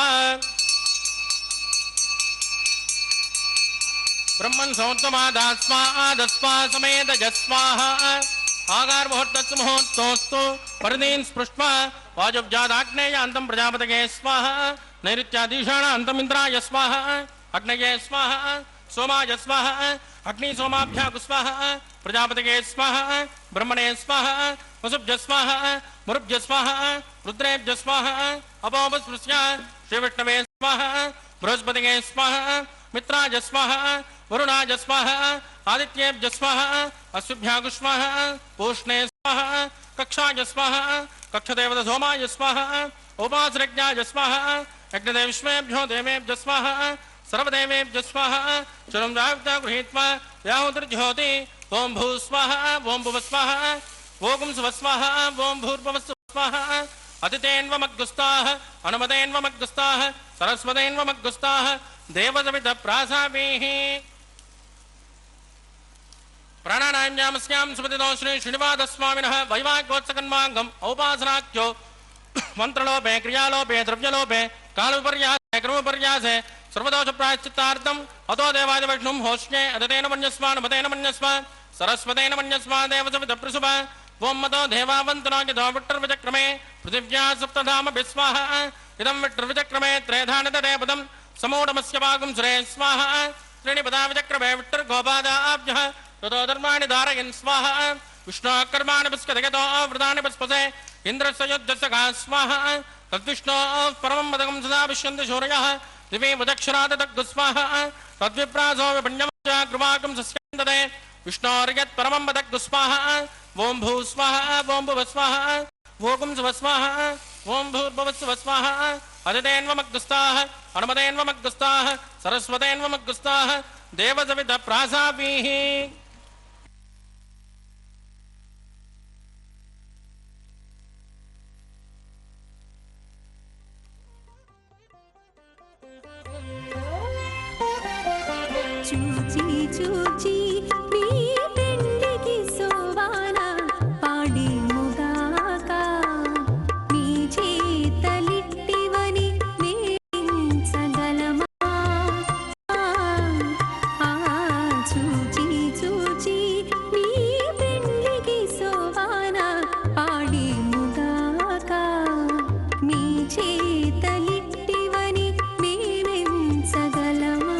[SPEAKER 1] ब्रह्मन् सौत्तमादास्मा समेत जस्वाहा आगार मुहूर्तस्तु मुहूर्तोस्तु परदीन् स्पृष्ट्वा वाजब्जादाग्नेय अन्तं प्रजापतये स्वाहा नैऋत्याधीशाण अन्तं इन्द्राय स्वाहा अग्नये स्वाहा सोमाय स्वाहा अग्नि सोमाभ्यागु स्वाहा प्रजापतये स्वाहा ब्रह्मणे स्वाहा वसुभ्य स्वाहा मुरुभ्य स्वाहा रुद्रेभ्य स्वाहा अपोपस्पृश्य श्रीविष्णवे स्वाहा बृहस्पतये स्वाहा मित्राय स्वाहा वरुणाय स्वाहा आदित्येभ्य स्वाहा अस्मिभ्यागु स्वाहा पूष्णे स्वाहा कक्षाय स्वाहा कक्षदेवत सोमाय स्वाहा उपासृज्ञाय स्वाहा अग्निदेव विश्वेभ्यो देवेभ्य स्वाहा सर्वदेवेभ्य स्वाहा चुरं राविता गृहीत्वा व्याहुतिर्ज्योति ओं भू स्वाहा ओं भुव स्वाहा ओं सुव स्वाहा ओं भूर्भुवस्सु स्वाहा अतिथेन्वमग्गुस्ताः अनुमतेन्वमग्गुस्ताः सरस्वतेन्वमग्गुस्ताः देवसवित प्रासाभिः प्राणानाम्यामस्यां सुपतितो श्री श्रीनिवासस्वामिनः वैवाहिकोत्सकन्माङ्गम् औपासनाख्यो मंत्रलोपे क्रियालोपे द्रव्यलोपे कालविपर्यासे क्रमविपर्यासे सर्वदोष प्रायश्चित्तार्थम् अतो देवाय वैष्णुं होष्ये अदतेन मन्यस्व अनुमतेन मन्यस्व सरस्वतेन मन्यस्व देवसवितप्रसुभ ओं मतो देवावन्तनो यतो विट्टर्विचक्रमे पृथिव्या सप्तधाम विस्वाहा इदं विट्टर्विचक्रमे त्रेधानितरे पदं समूढमस्य भागं सुरे स्वाहा त्रीणि पदा विचक्रमे विट्टर्गोपादाभ्यः ततो धर्माणि धारयन् स्वाहा विष्णोः कर्माणि पुष्कतयतो वृतानि पुष्पसे इन्द्रस्य युद्धस्य गा स्वाहा तद्विष्णोः परमं पदकं सदा विश्यन्ति शौर्यः दिवे बुदक्षरात् तद्गुस्वाहा तद्विप्रासो विपण्यं च कृपाकं सस्यन्दते विष्णोर्यत् परमं पदक् स्वाहा ओं भू स्वाहा ओं भुव स्वाहा ओं सुव स्वाहा ओं भूर्भुवस्सुव स्वाहा अदितेन्वमग्गुस्ताः अनुमतेन्वमग्गुस्ताः सरस्वतेन्वमग्गुस्ताः देवसवित प्रासाभिः
[SPEAKER 3] చూచి చూచి నీ పెండికి సోవానా పాడి ముగాక నీ చేతలిట్టివని మేంచగలమా చూచి చూచి నీ పెండికి సోవానా పాడి ముగాక నీ చేతలిట్టివని మేమెంచగలమా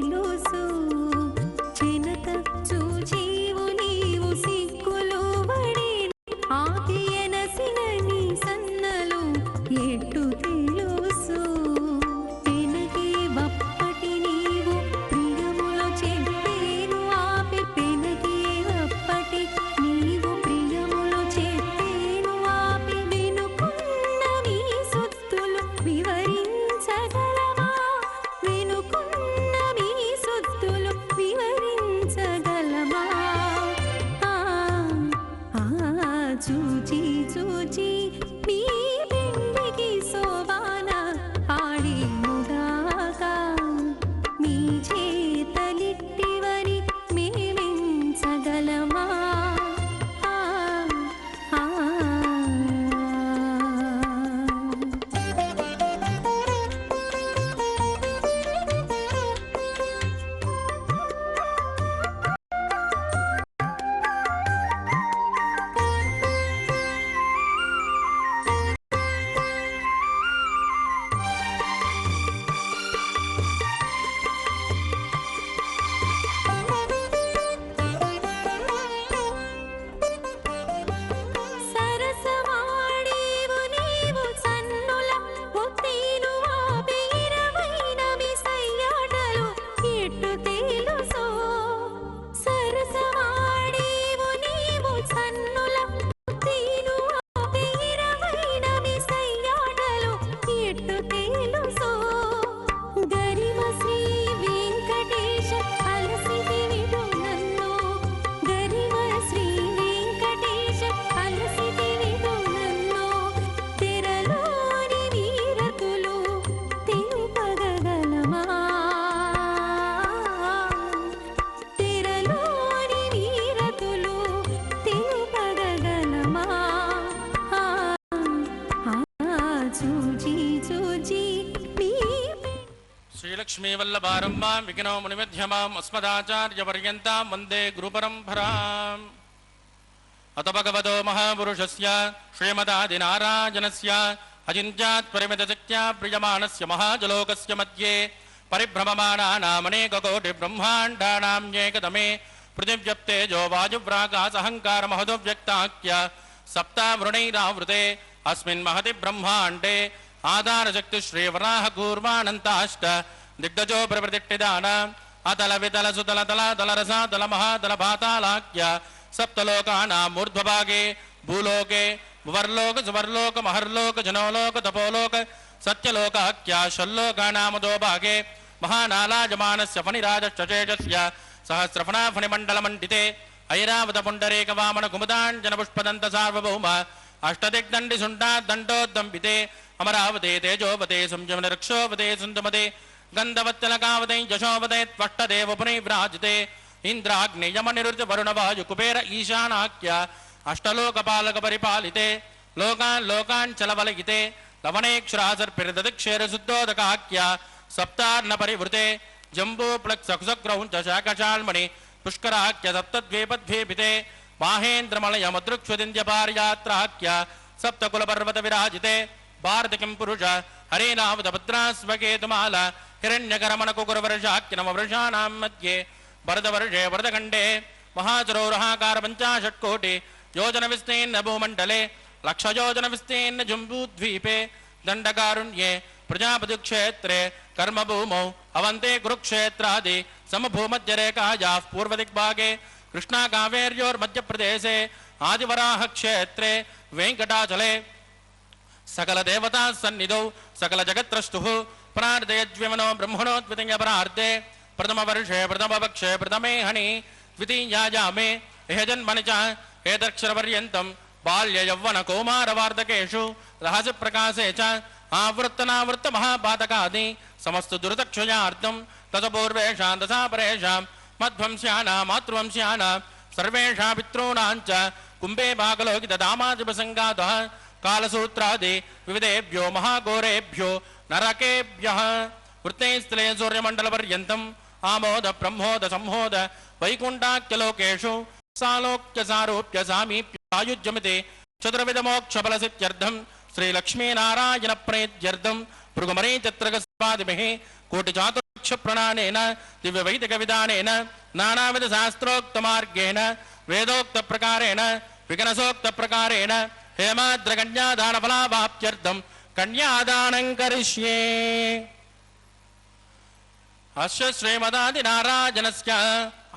[SPEAKER 3] తెలుసు చినక చూచీవు నీవు సిగ్గులు వడి ఆకియనసిన నీ సన్నలు ఎట్టు తెలుసు పెనకి వప్పటి నీవు ప్రియములో చెప్పేను ఆపి పెనకి వప్పటి నీవు ప్రియములో చెప్పేను ఆపి వినుకున్న మీ సొత్తులు వివరించగలమా వినుకున్న మీ సొత్తులు వివరించగలమా చూచి చూచి మీ పెండికి శోభాన పాడేముగాక మీ చేతలిట్టివని మేమించగలమా సరసవాడేవు నీవు సన్నుల ఒత్తీను ఆపి ఇరవైన మిసయ్యాటలు ఎట్టు తెలుసో సరసవాడేవు నీవు సన్నుల ఒత్తీను ఆపి ఇరవైన మిసయ్యాటలు ఎట్టు తెలుసో గరిమ శ్రీ వెంకటేశ అలసిది విడు నన్ను గరిమ శ్రీ వెంకటేశ అలసిది విడు నన్ను తెరలోని వీరతులు తెలుపగలమా తెరలోని వీరతులు తెలుపగలమా చూచి చూచి మీ
[SPEAKER 1] శ్రీలక్ష్మీ వల్లభారంభ విఘ్నో మునిమధ్యమాం అస్మదాచార్యపర్యంతాం వందే గురుపరంపరాం అత భగవతో మహాపురుషస్య శ్రీమదాదినారాయణస్య అచింత్యాత్ పరిమితశక్త్యా ప్రియమాణస్య మహాజలోకస్య మధ్యే పరిభ్రమమాణానామనేకకోటి బ్రహ్మాండానాం ఏకదమే పృథివ్యప్తేజో వాయువ్రాకాశహంకార మహదోవ్యక్తాఖ్య సప్తావృణైరావృతే అస్మిన్ మహతి బ్రహ్మాండే ఆధారశక్తి శ్రీవరాహ కూర్మానంతాష్ట దిగ్గజో ప్రవృతిష్ఠిదాన అతల వితల సుతల తల తలరస తల మహాతల పాతాళాఖ్య సప్తలోకానాం ఊర్ధ్వభాగే భూలోకే భువర్లోక సువర్లోక మహర్లోక జనోలోక తపోలోక సత్యలోకాఖ్య షల్లోకానామదో భాగే మహానాలాజమానస్య ఫణిరాజశ్చేజస్య సహస్రఫణా ఫణిమండలమండితే ఐరావత పుండరేక వామన కుముదాంజన పుష్పదంత సార్వభౌమ అష్టదిగ్దండి సుండాదండోద్దంపితే అమరావతే తేజోవతే సంజమన రక్షోవతే సుందమతే గంధవత్తలకావతే యశోవతే త్వష్టదేవ పునైవ్రాజితే ఇంద్రాగ్నేయమనిరుత వరుణ వాయు కుబేర ఈశానాఖ్య అష్టలోకపాలక పరిపాలితే లోకాన్ లోకాన్ చలవలయితే లవణేక్షరాసర్పిరదక్షేర శుద్ధోదకాఖ్య సప్తార్ణ పరివృతే జంబూ ప్లక్సకుసక్రౌంచ శాకశాల్మణి పుష్కరాఖ్య సప్తద్వీపద్వీపితే మాహేంద్రమలయమదృక్ష్వదింద్యపార్యాత్రాఖ్య సప్తకులపర్వత విరాజితే భారతికిం పురుష హరేనావతభద్రాస్వకేతుమాల హిరణ్యకరమణకుకురవర్షాఖ్య నవవర్షాణాం మధ్యే వరదవర్షే వరదఖండే మహాచరోరహాకార పంచాషట్కోటి యోజన విస్తీర్ణ భూమండలే లక్షయోజన విస్తీర్ణ జంబూద్వీపే దండకారుణ్యే ప్రజాపతిక్షేత్రే కర్మభూమౌ అవంతే కురుక్షేత్రాది సమభూమధ్యరేఖాయాః పూర్వదిగ్భాగే కృష్ణా కావేర్యోర్మధ్యప్రదేశే ఆదివరాహ క్షేత్రే వెంకటాచలే సకల దేవతా సన్నిధౌ సకల జగత్రష్టు ప్రార్థయజ్విమనో బ్రహ్మణోద్వితీయ పరార్థే ప్రథమ వర్షే ప్రథమ పక్షే ప్రథమే హని ద్వితీయాయామే ఇహ జన్మని చ ఏదక్షరపర్యంతం బాల్య యవ్వన కౌమార వార్ధకేషు రహస్య ప్రకాశే చ ఆవృత్తనావృత్త మహాపాతకాది సమస్త దురితక్షయార్థం తతపూర్వేషాం దశాపరేషాం మధ్వంస్యానాం మాతృవంశ్యానాం సర్వేషాం పితॄణాం చ కుంభే భాగలోకిత దామాదిపసంగాతః కాలసూత్రాది వివిధేభ్యో మహాఘోరేభ్యో నరకేభ్యః వృత్తైస్థలే సూర్యమండలపర్యంతం ఆమోద బ్రహ్మోద సంహోద వైకుంఠాఖ్యలోకేషు సాలోక్య సారూప్య సామీప్యాయుజ్యమితే చతుర్విధమోక్షఫలసిద్ధ్యర్థం శ్రీలక్ష్మీనారాయణ ప్రేత్యర్థం భృగుమరీ చిత్రగస్వాదిభిః కోటి చాతుర్ प्रणानेन दिव्य वैदिक विधानेन नानाविध शास्त्रोक्त मार्गेण वेदोक्त प्रकारेण विघ्नसोक्त प्रकारेण हेमाद्र कन्यादान फलावाप्त्यर्थं कन्यादानं करिष्ये। अस्य श्रीमदादिनारायणस्य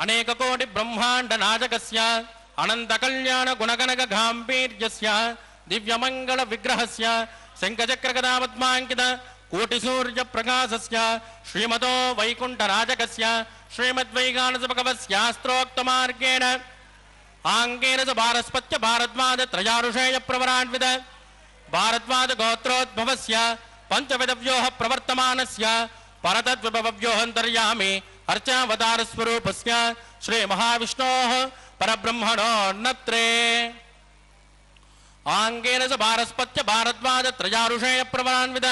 [SPEAKER 1] अनेक कोटि ब्रह्मांड नायकस्य अनंत कल्याण गुणगणक गांभीर्यस्य दिव्यमंगल विग्रहस्य शंखचक्र गदा पद्मांकित कोटि सूर्य प्रकाशस्य श्रीमतो वैकुंठ राजकस्य श्रीमद्वैगानस भगवस्यास्त्रोक्त मार्गेण आंगेन च भारस्पत्य भारद्वाज त्रयारुषेय प्रवरान्वित भारद्वाज गोत्रोद्भवस्य पंचविधव्योः प्रवर्तमानस्य परतद्विभव्योऽन्तर्यामि अर्चावतार स्वरूपस्य श्री महाविष्णोः परब्रह्मणो नत्रे आंगेन च भारस्पत्य भारद्वाज त्रयारुषेय प्रवरान्वित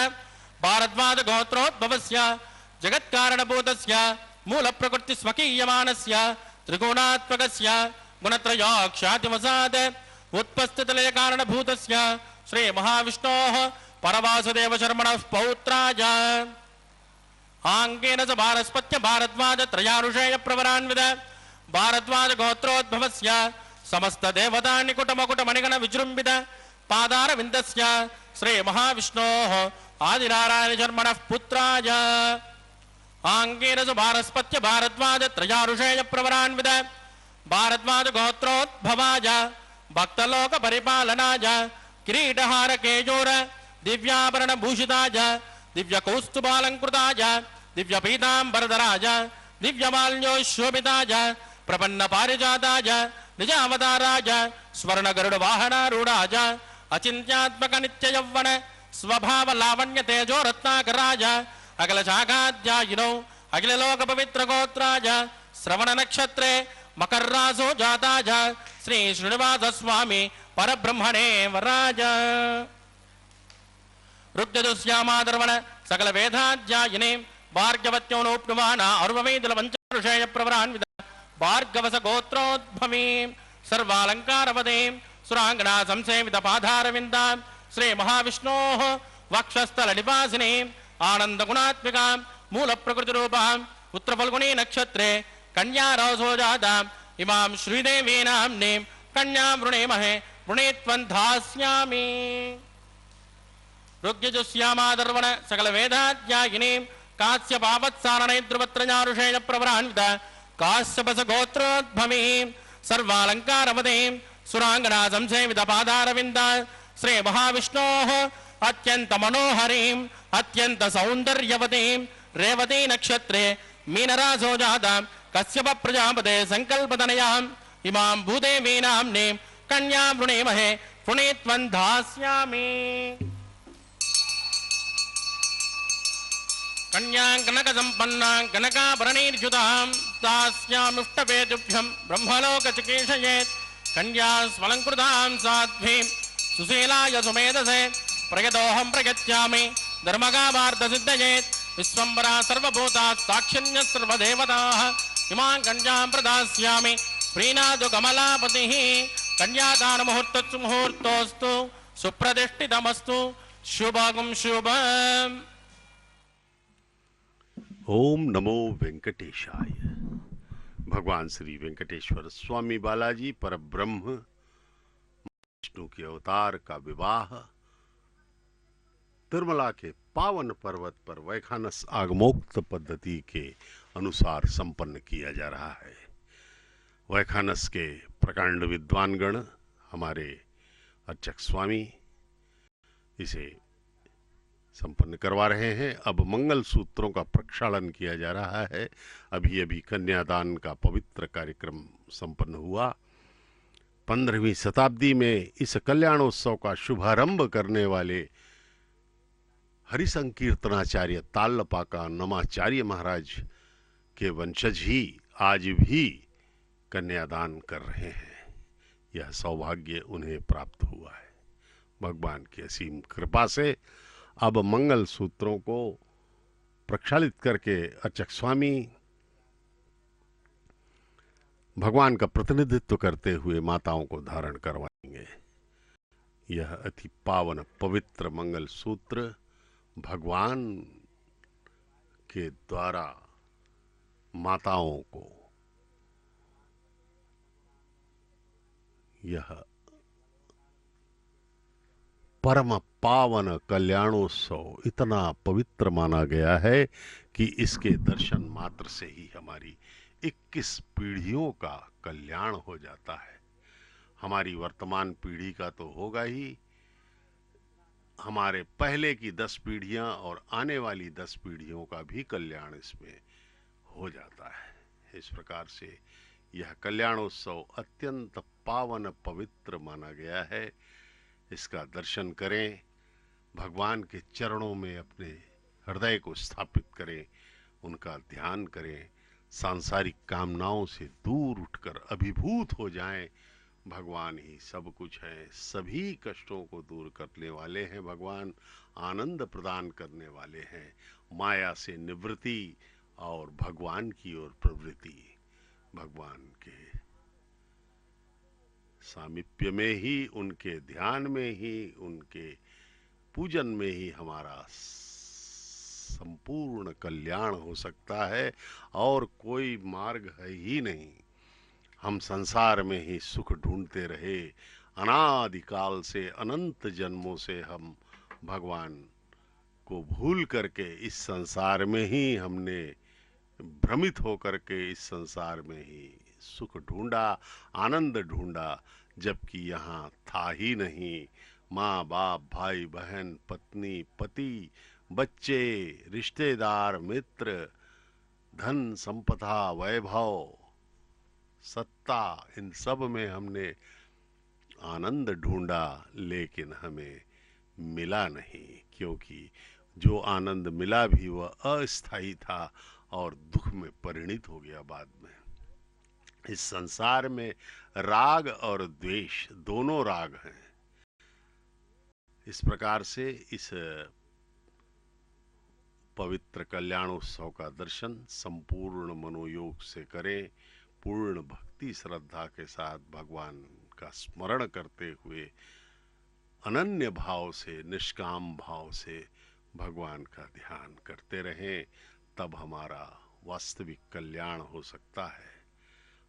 [SPEAKER 1] भारद्वाज गोत्रोद्भवस्य जगत्कारणभूतस्य मूल प्रकृति स्वकीयमानस्य त्रिगुणात्मकस्य गुणत्रयाख्यातिवसाद उत्पस्थितलय कारणभूतस्य श्री महाविष्णोः परवासुदेव शर्मणः पौत्राय आंगेन च भारस्पत्य भारद्वाज त्रयारुषेय प्रवरान्वित भारद्वाज गोत्रोद्भवस्य समस्त देवता निकुट मकुट मणिगण विजृंभित पादार विंदस्य श्री महाविष्णोः आदिनारायण शर्मणः पुत्राय आंगेन च भारस्पत्य भारद्वाज त्रयारुषेय प्रवरान्वित भारद्वाज गोत्रोद्भवाय भक्तलोक परिपालनाय किरीटहार केयोर दिव्याभरण भूषिताय दिव्य कौस्तुभालंकृताय दिव्य पीतांबरधराय दिव्यमाल्योशोभिताय प्रपन्न पारिजाताय निज अवताराय स्वर्ण गरुड़ वाहनारूढ़ाय अचिंत्यात्मक नित्य यौवन स्वभाव लावण्य तेजो रत्नाकराय अखिल शाखाध्यायिनो अखिल लोक पवित्र गोत्राय श्रवण नक्षत्रे मकर रासो जाताय श्री श्रीनिवास स्वामी परब्रह्मणे वराय रुद्रदुश्यामादर्वण सकल वेदाध्यायिने भार्गवत्योनोप्नुवाना अर्ववेदल पंचऋषेय प्रवरान्वित भार्गवस गोत्रोद्भवी सर्वालंकारवदे सुरांगना संसेवित पाधारविंदा श्री महाविष्णोः वक्षस्थल निवासिने आनंद गुणात्मिका मूल प्रकृति रूपा उत्तर फल्गुनी नक्षत्रे कन्या रसो जाता इमां श्रीदेवी नाम्ने कन्या वृणेमहे वृणीत्वं धास्यामि ऋग्यजुष्यामादर्वण सकल वेदाध्यायिनी काश्यपावत्सारणे ध्रुवत्रयारुषेय प्रवरान्वित काश्यपस गोत्रोद्भवी सर्वालंकारवदे सुरांगना संसेवित पादारविंद श्री महाविष्णोः अत्यंत मनोहरीं अत्यंत सौंदर्यवतीं रेवती नक्षत्रे मीनरासो जाता कश्यप प्रजापते संकल्पतनयाम् इमां भूदेवी नाम्ने कन्या वृणीमहे वृणीत्वं धास्यामि कन्यां कनक संपन्नां कनकाभरणैर्युतां दास्यामिष्टवेदुभ्यं ब्रह्मलोक चिकीर्षयेत् कन्या स्वलंकृतां साध्वीं सुशीलाय सुमेधसे प्रयतोऽहं प्रयच्छामि धर्मकामार्थ सिद्धयेत् विश्वम्बरा सर्वभूता साक्षिण्य सर्वदेवताः इमां कन्यां प्रदास्यामि प्रीणादु कमलापतिः कन्यादान मुहूर्तोस्तु सुप्रतिष्ठितमस्तु शुभं शुभम्।
[SPEAKER 2] ओम नमो वेंकटेशाय। भगवान श्री वेंकटेश्वर स्वामी बालाजी परब्रह्म विष्णु के अवतार का विवाह तिरुमला के पावन पर्वत पर वैखानस आगमोक्त पद्धति के अनुसार संपन्न किया जा रहा है। वैखानस के प्रकांड विद्वानगण हमारे अर्चक स्वामी इसे संपन्न करवा रहे हैं। अब मंगल सूत्रों का प्रक्षालन किया जा रहा है। अभी अभी कन्यादान का पवित्र कार्यक्रम संपन्न हुआ। 15वीं शताब्दी में इस कल्याणोत्सव का शुभारंभ करने वाले हरिसंकीर्तनाचार्य तालपाका नमाचार्य महाराज के वंशज ही आज भी कन्यादान कर रहे हैं। यह सौभाग्य उन्हें प्राप्त हुआ है। भगवान की असीम कृपा से अब मंगल सूत्रों को प्रक्षालित करके अर्चक स्वामी भगवान का प्रतिनिधित्व करते हुए माताओं को धारण करवाएंगे। यह अति पावन पवित्र मंगल सूत्र भगवान के द्वारा माताओं को यह परम पावन कल्याणोत्सव इतना पवित्र माना गया है कि इसके दर्शन मात्र से ही हमारी 21 पीढ़ियों का कल्याण हो जाता है। हमारी वर्तमान पीढ़ी का तो होगा ही, हमारे पहले की 10 पीढ़ियां और आने वाली 10 पीढ़ियों का भी कल्याण इसमें हो जाता है। इस प्रकार से यह कल्याणोत्सव अत्यंत पावन पवित्र माना गया है। इसका दर्शन करें, भगवान के चरणों में अपने हृदय को स्थापित करें, उनका ध्यान करें, सांसारिक कामनाओं से दूर उठकर अभिभूत हो जाएं। भगवान ही सब कुछ है, सभी कष्टों को दूर करने वाले हैं भगवान, आनंद प्रदान करने वाले हैं। माया से निवृत्ति और भगवान की ओर प्रवृत्ति, भगवान के सामीप्य में ही, उनके ध्यान में ही, उनके पूजन में ही हमारा संपूर्ण कल्याण हो सकता है और कोई मार्ग है ही नहीं। हम संसार में ही सुख ढूंढते रहे, अनादिकाल से, अनंत जन्मों से हम भगवान को भूल करके इस संसार में ही हमने भ्रमित होकर के इस संसार में ही सुख ढूंढा, आनंद ढूंढा, जबकि यहाँ था ही नहीं। माँ बाप, भाई बहन, पत्नी पति, बच्चे, रिश्तेदार, मित्र, धन संपदा, वैभव, सत्ता, इन सब में हमने आनंद ढूंढा, लेकिन हमें मिला नहीं, क्योंकि जो आनंद मिला भी वह अस्थायी था और दुख में परिणित हो गया बाद में। इस संसार में राग और द्वेष दोनों राग हैं। इस प्रकार से इस पवित्र कल्याणोत्सव का दर्शन संपूर्ण मनोयोग से करें, पूर्ण भक्ति श्रद्धा के साथ भगवान का स्मरण करते हुए अनन्य भाव से, निष्काम भाव से भगवान का ध्यान करते रहें, तब हमारा वास्तविक कल्याण हो सकता है।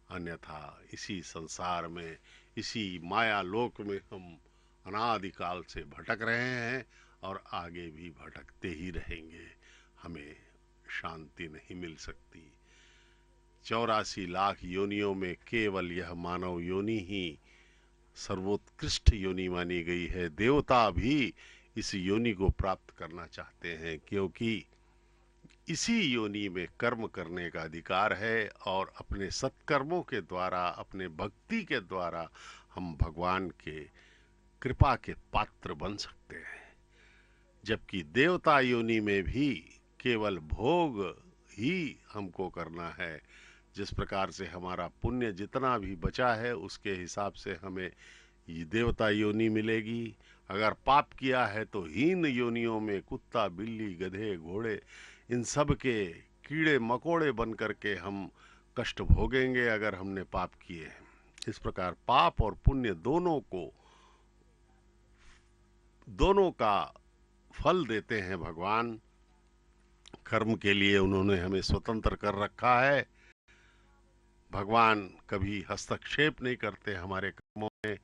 [SPEAKER 2] अन्यथा इसी संसार में, इसी माया लोक में हम अनादिकाल से भटक रहे हैं और आगे भी भटकते ही रहेंगे। हमें शांति नहीं मिल सकती। 84 लाख योनियों में केवल यह मानव योनि ही सर्वोत्कृष्ट योनि मानी गई है। देवता भी इस योनि को प्राप्त करना चाहते हैं, क्योंकि इसी योनि में कर्म करने का अधिकार है और अपने सत्कर्मों के द्वारा, अपने भक्ति के द्वारा हम भगवान के कृपा के पात्र बन सकते हैं। जबकि देवता योनि में भी केवल भोग ही हमको करना है। जिस प्रकार से हमारा पुण्य जितना भी बचा है उसके हिसाब से हमें ये देवता योनि मिलेगी। अगर पाप किया है तो हीन योनियों में कुत्ता, बिल्ली, गधे, घोड़े, इन सब के कीड़े मकोड़े बन करके हम कष्ट भोगेंगे अगर हमने पाप किए हैं। इस प्रकार पाप और पुण्य दोनों का फल देते हैं भगवान। कर्म के लिए उन्होंने हमें स्वतंत्र कर रखा है। भगवान कभी हस्तक्षेप नहीं करते हमारे कर्मों में।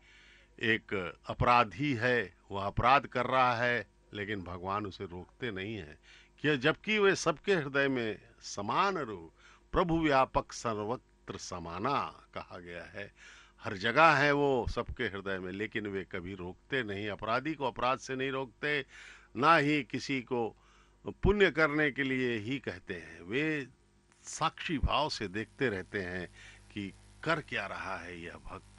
[SPEAKER 2] एक अपराधी है, वह अपराध कर रहा है, लेकिन भगवान उसे रोकते नहीं हैं, कि जबकि वे सबके हृदय में समान रूप, प्रभु व्यापक सर्वत्र समाना कहा गया है। हर जगह है वो सबके हृदय में, लेकिन वे कभी रोकते नहीं। अपराधी को अपराध से नहीं रोकते, ना ही किसी को पुण्य करने के लिए ही कहते हैं। वे साक्षी भाव से देखते रहते हैं कि कर क्या रहा है यह भक्त।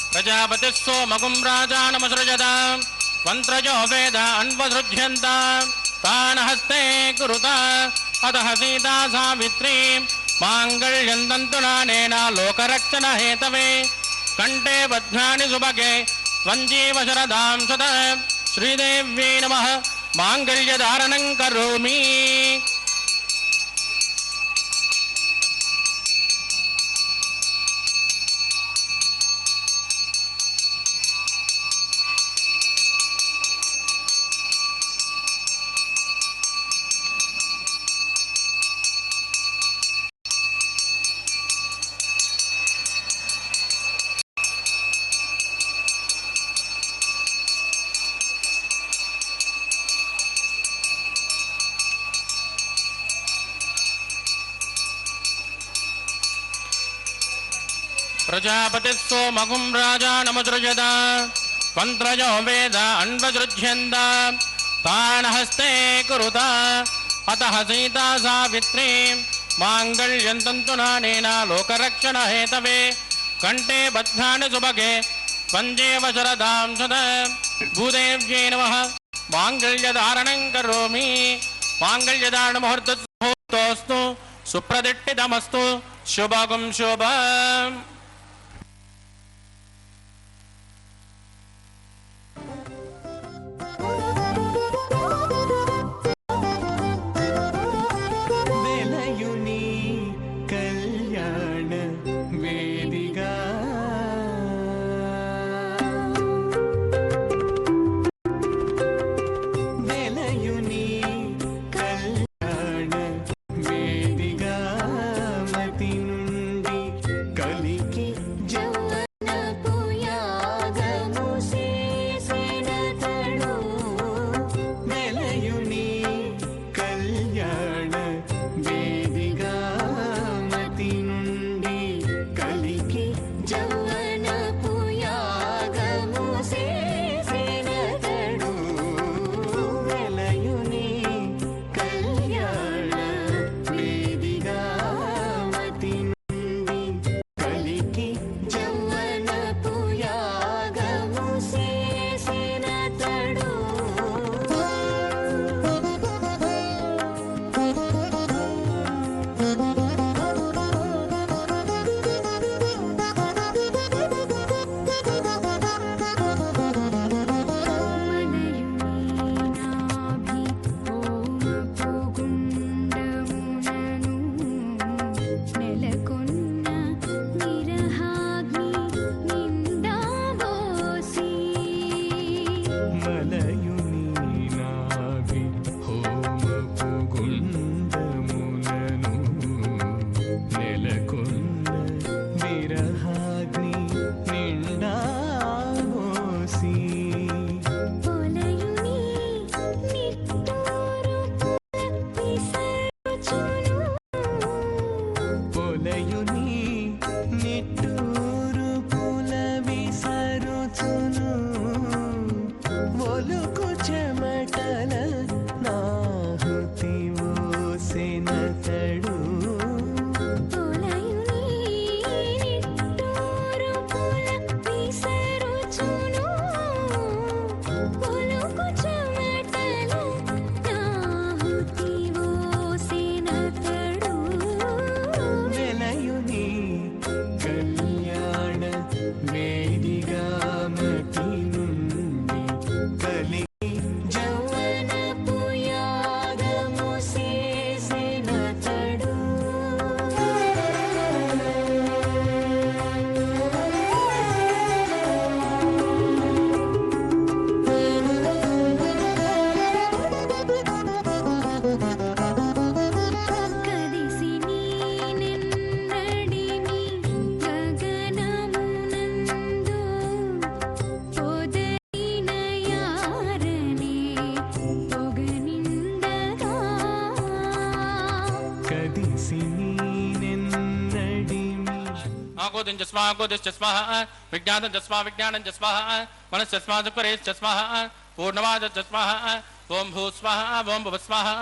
[SPEAKER 1] प्रजापतिः सोमगुं राजानमसृजत मंत्रजो वेद अन्वसृज्यन्त तान् हस्ते कुरुत अतः सीता सावित्री माङ्गल्यं तन्तुनानेन लोकरक्षण हेतवे कंठे बध्नानि सुभगे त्वञ्जीव शरदां सदा श्रीदेव्यै नमः माङ्गल्यधारणं करोमि। प्रजापतिः सोमगुं राजानमुसृजत मन्त्रजो वेद अन्वसृज्यन्त तान् हस्ते कुरुत अतः सीता सावित्री माङ्गल्यं तन्तुनानेन लोकरक्षण हेतवे कंठे बध्नानि सुभगे त्वञ्जीव शरदां सदा भूदेव्यै नमः माङ्गल्यधारणं करोमि। माङ्गल्यधारण मुहूर्तोऽस्तु सुप्रदिष्टितमस्तु शुभगुं शुभम्। विज्ञानं जस्मा विज्ञानं जस्मा मनस्स्मा सुपरेस्मा पूर्णमादस्मा ओं भूस्वाहा ओं भुवस्वाहा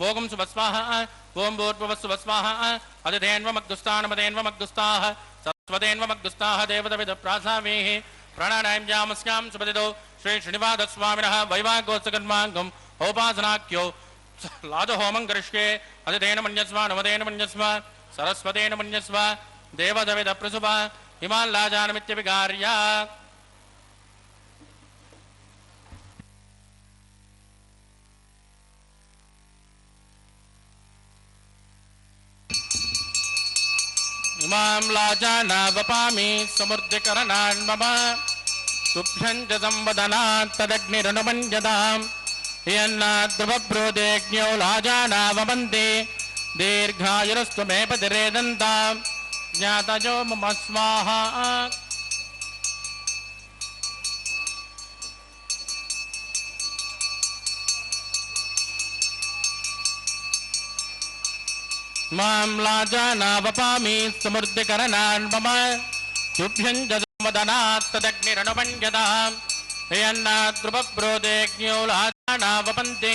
[SPEAKER 1] ओं सुभस्वाहा ओं भूर्भुवस्सुभस्वाहा अधिधेन्वमग्दुस्तानमदेन्वमग्दुस्ताः सरस्वतेन्वमग्दुस्ताः देवदविदप्रासावेः प्राणानां यामस्यां सुपदिदो श्री श्रीनिवास स्वामिनः वैवाहिकोत्सकर्माङ्गम् औपासनाख्यो लाजहोमं करिष्ये अदितेन मन्यस्व नवदेन मन्यस्व सरस्वतेन मन्यस्व देवदविद प्रसुभ इमान् लाजानमित्यभिगार्य इमां लाजानावपामि समृद्धिकरणान् मम तुभ्यं च संवदनात् तदग्निरनुमञ्जताम् यन्नाद्रुवब्रोदेज्ञो लाजानावमन्ते दीर्घायुरस्तु मे पतिरेदन्ताम् ज्ञातयो मम स्वाहा मां लाजानावपामि समृद्धिकरणान् मम तुभ्यं च संवदनात् तदग्निरनुमञ्जताम् यन्नाद्रुवब्रोदेज्ञो लाजानावमन्ते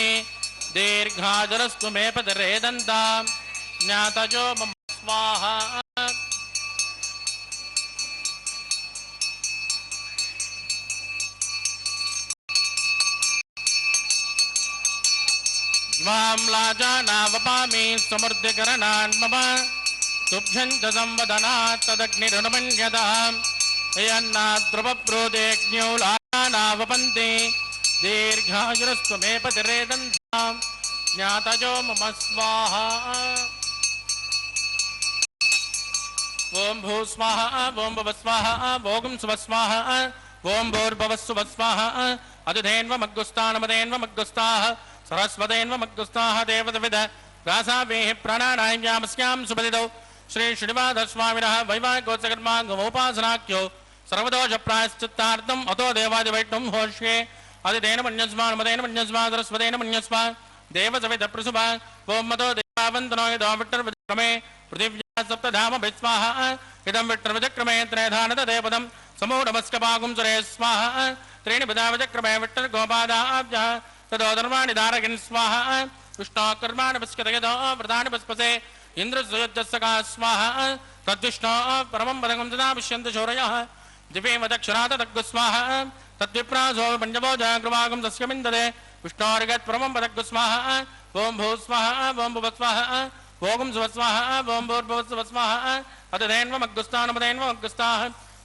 [SPEAKER 1] दीर्घायुरस्तु मे पतिरेदन्ताम् ज्ञातयो मम स्वाहा इमां लाजानावपामि समृद्धिकरणान् मम तुभ्यं च संवदनात् तदग्निरनुमञ्जताम् यन्नाद्रुवब्रोदेज्ञो लाजानावपन्ते दीर्घायुरस्तु मे पतिरेदन्ताम् ज्ञातयो मम स्वाहा ओम भू स्वाहा ओम भव स्वाहा ओम सुव स्वाहा ओम भूर्भुवः सुवः स्वाहा अदिधेन्वमग्गुस्तानमदेन्वमग्गुस्ताः सरस्वतेन्वमग्गुस्ताः देवदविद व्यासावेः प्राणानायम्यामस्यां सुपदितौ श्री श्रीनिवासस्वामिनः वैवाहिकोत्सकर्माङ्गमोपासनाख्यो सर्वदोषप्रायश्चित्तार्थम् अतो देवादिवैष्णवं होष्ये अदितेन मन्यस्वा नमदेन मन्यस्वा सरस्वतेन मन्यस्वा देवसविद प्रसुभ ओम मतो देवावन्तनो यदो विट्टर्वचक्रमे पृथिव्या सप्तधाम स्वाहा इदं विट्टर्वचक्रमे त्रयधानतदेवदं समूढमस्कपागुं सुरे स्वाहा त्रीणि पदावचक्रमे विट्टर्गोपादाभ्यः तदो धर्माणि धारयन् स्वाहा विष्णोकर्माणि पश्यतयदो व्रतानि पस्पसे इन्द्रस्वयुज्जस्सका स्वाहा तद्विष्णो परमं पदकं तदा पश्यन्तु शौरयः दिवेम दक्षिणातदग्गु स्वाहा तद्विप्रासो पञ्चभोजाग्रवागं तस्यमिन्ददे विष्णोर्गत् परमं पदग्गु स्वाहा ओम भू स्वाहा ओम भुव स्वाहा ओम सुव स्वाहा ओम भूर्भुवः सुवः स्वाहा अदिधेन्वमग्गुस्तानमदेन्वमग्गुस्ताः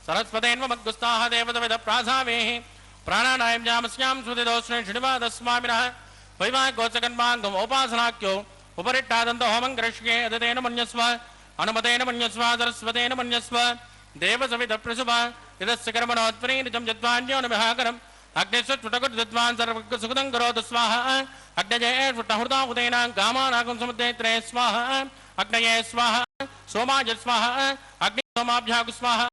[SPEAKER 1] सरस्वतेन्वमग्गुस्ताः देवदविद प्रासावेः प्राणानायम्यामस्यां सुदितो श्री श्रीनिवासस्वामिनः वैवाहिकोत्सकर्माङ्गम् औपासनाख्यो उपरिट्टादन्तो होमं करिष्ये अदितेन मन्यस्व अनुमतेन मन्यस्व सरस्वतेन मन्यस्व देवसविद प्रसुभ यदस्य कर्मणोत्परीनिजं यद्वान्यो नमहाकरम् अग्निस्वट्टकुर्विद्वान् सर्वसुखदं करोतु स्वाहा अग्नये स्फुटहृदाहुतेन कामानागं समुद्रेत्रे स्वाहा अग्नये स्वाहा सोमाय स्वाहा अग्नि सोमाभ्यागु स्वाहा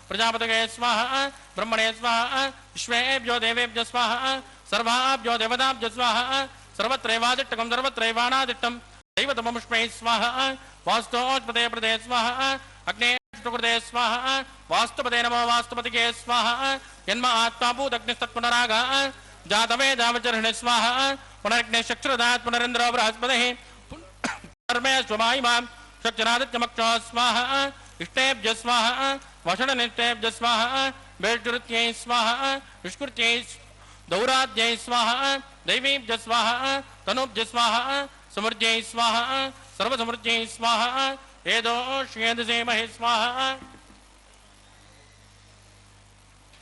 [SPEAKER 1] प्रजापतये स्वाहा ब्रह्मणे स्वाहा विश्वेभ्यो देवेभ्यो स्वाहा सर्वाभ्यो देवताभ्यो स्वाहा सर्वत्रैवादिष्टकं सर्वत्रैवानादिष्टं दैवतममुष्मै स्वाहा वास्तोष्पदे प्रदे स्वाहा अग्ने कृते स्वाहा वास्तुपदे नमो वास्तुपतिके स्वाहा जन्म आत्माभूतग्निस्तत्पुनरागः जातवेदावचरणे स्वाहा पुनरग्ने चक्षुरदात् पुनरेन्द्रो बृहस्पतिः पुनर्मे स्वमायिमां चक्षुरादित्यमक्षो स्वाहा इष्टेभ्यः स्वाहा वषडनिष्टेभ्यः स्वाहा वेष्टुरुत्यै स्वाहा विष्कृत्यै दौराद्यै स्वाहा दैवीभ्यः स्वाहा तनुभ्यः स्वाहा समृद्ध्यै स्वाहा सर्वसमृद्ध्यै स्वाहा एदो श्येदसे महे स्वाहा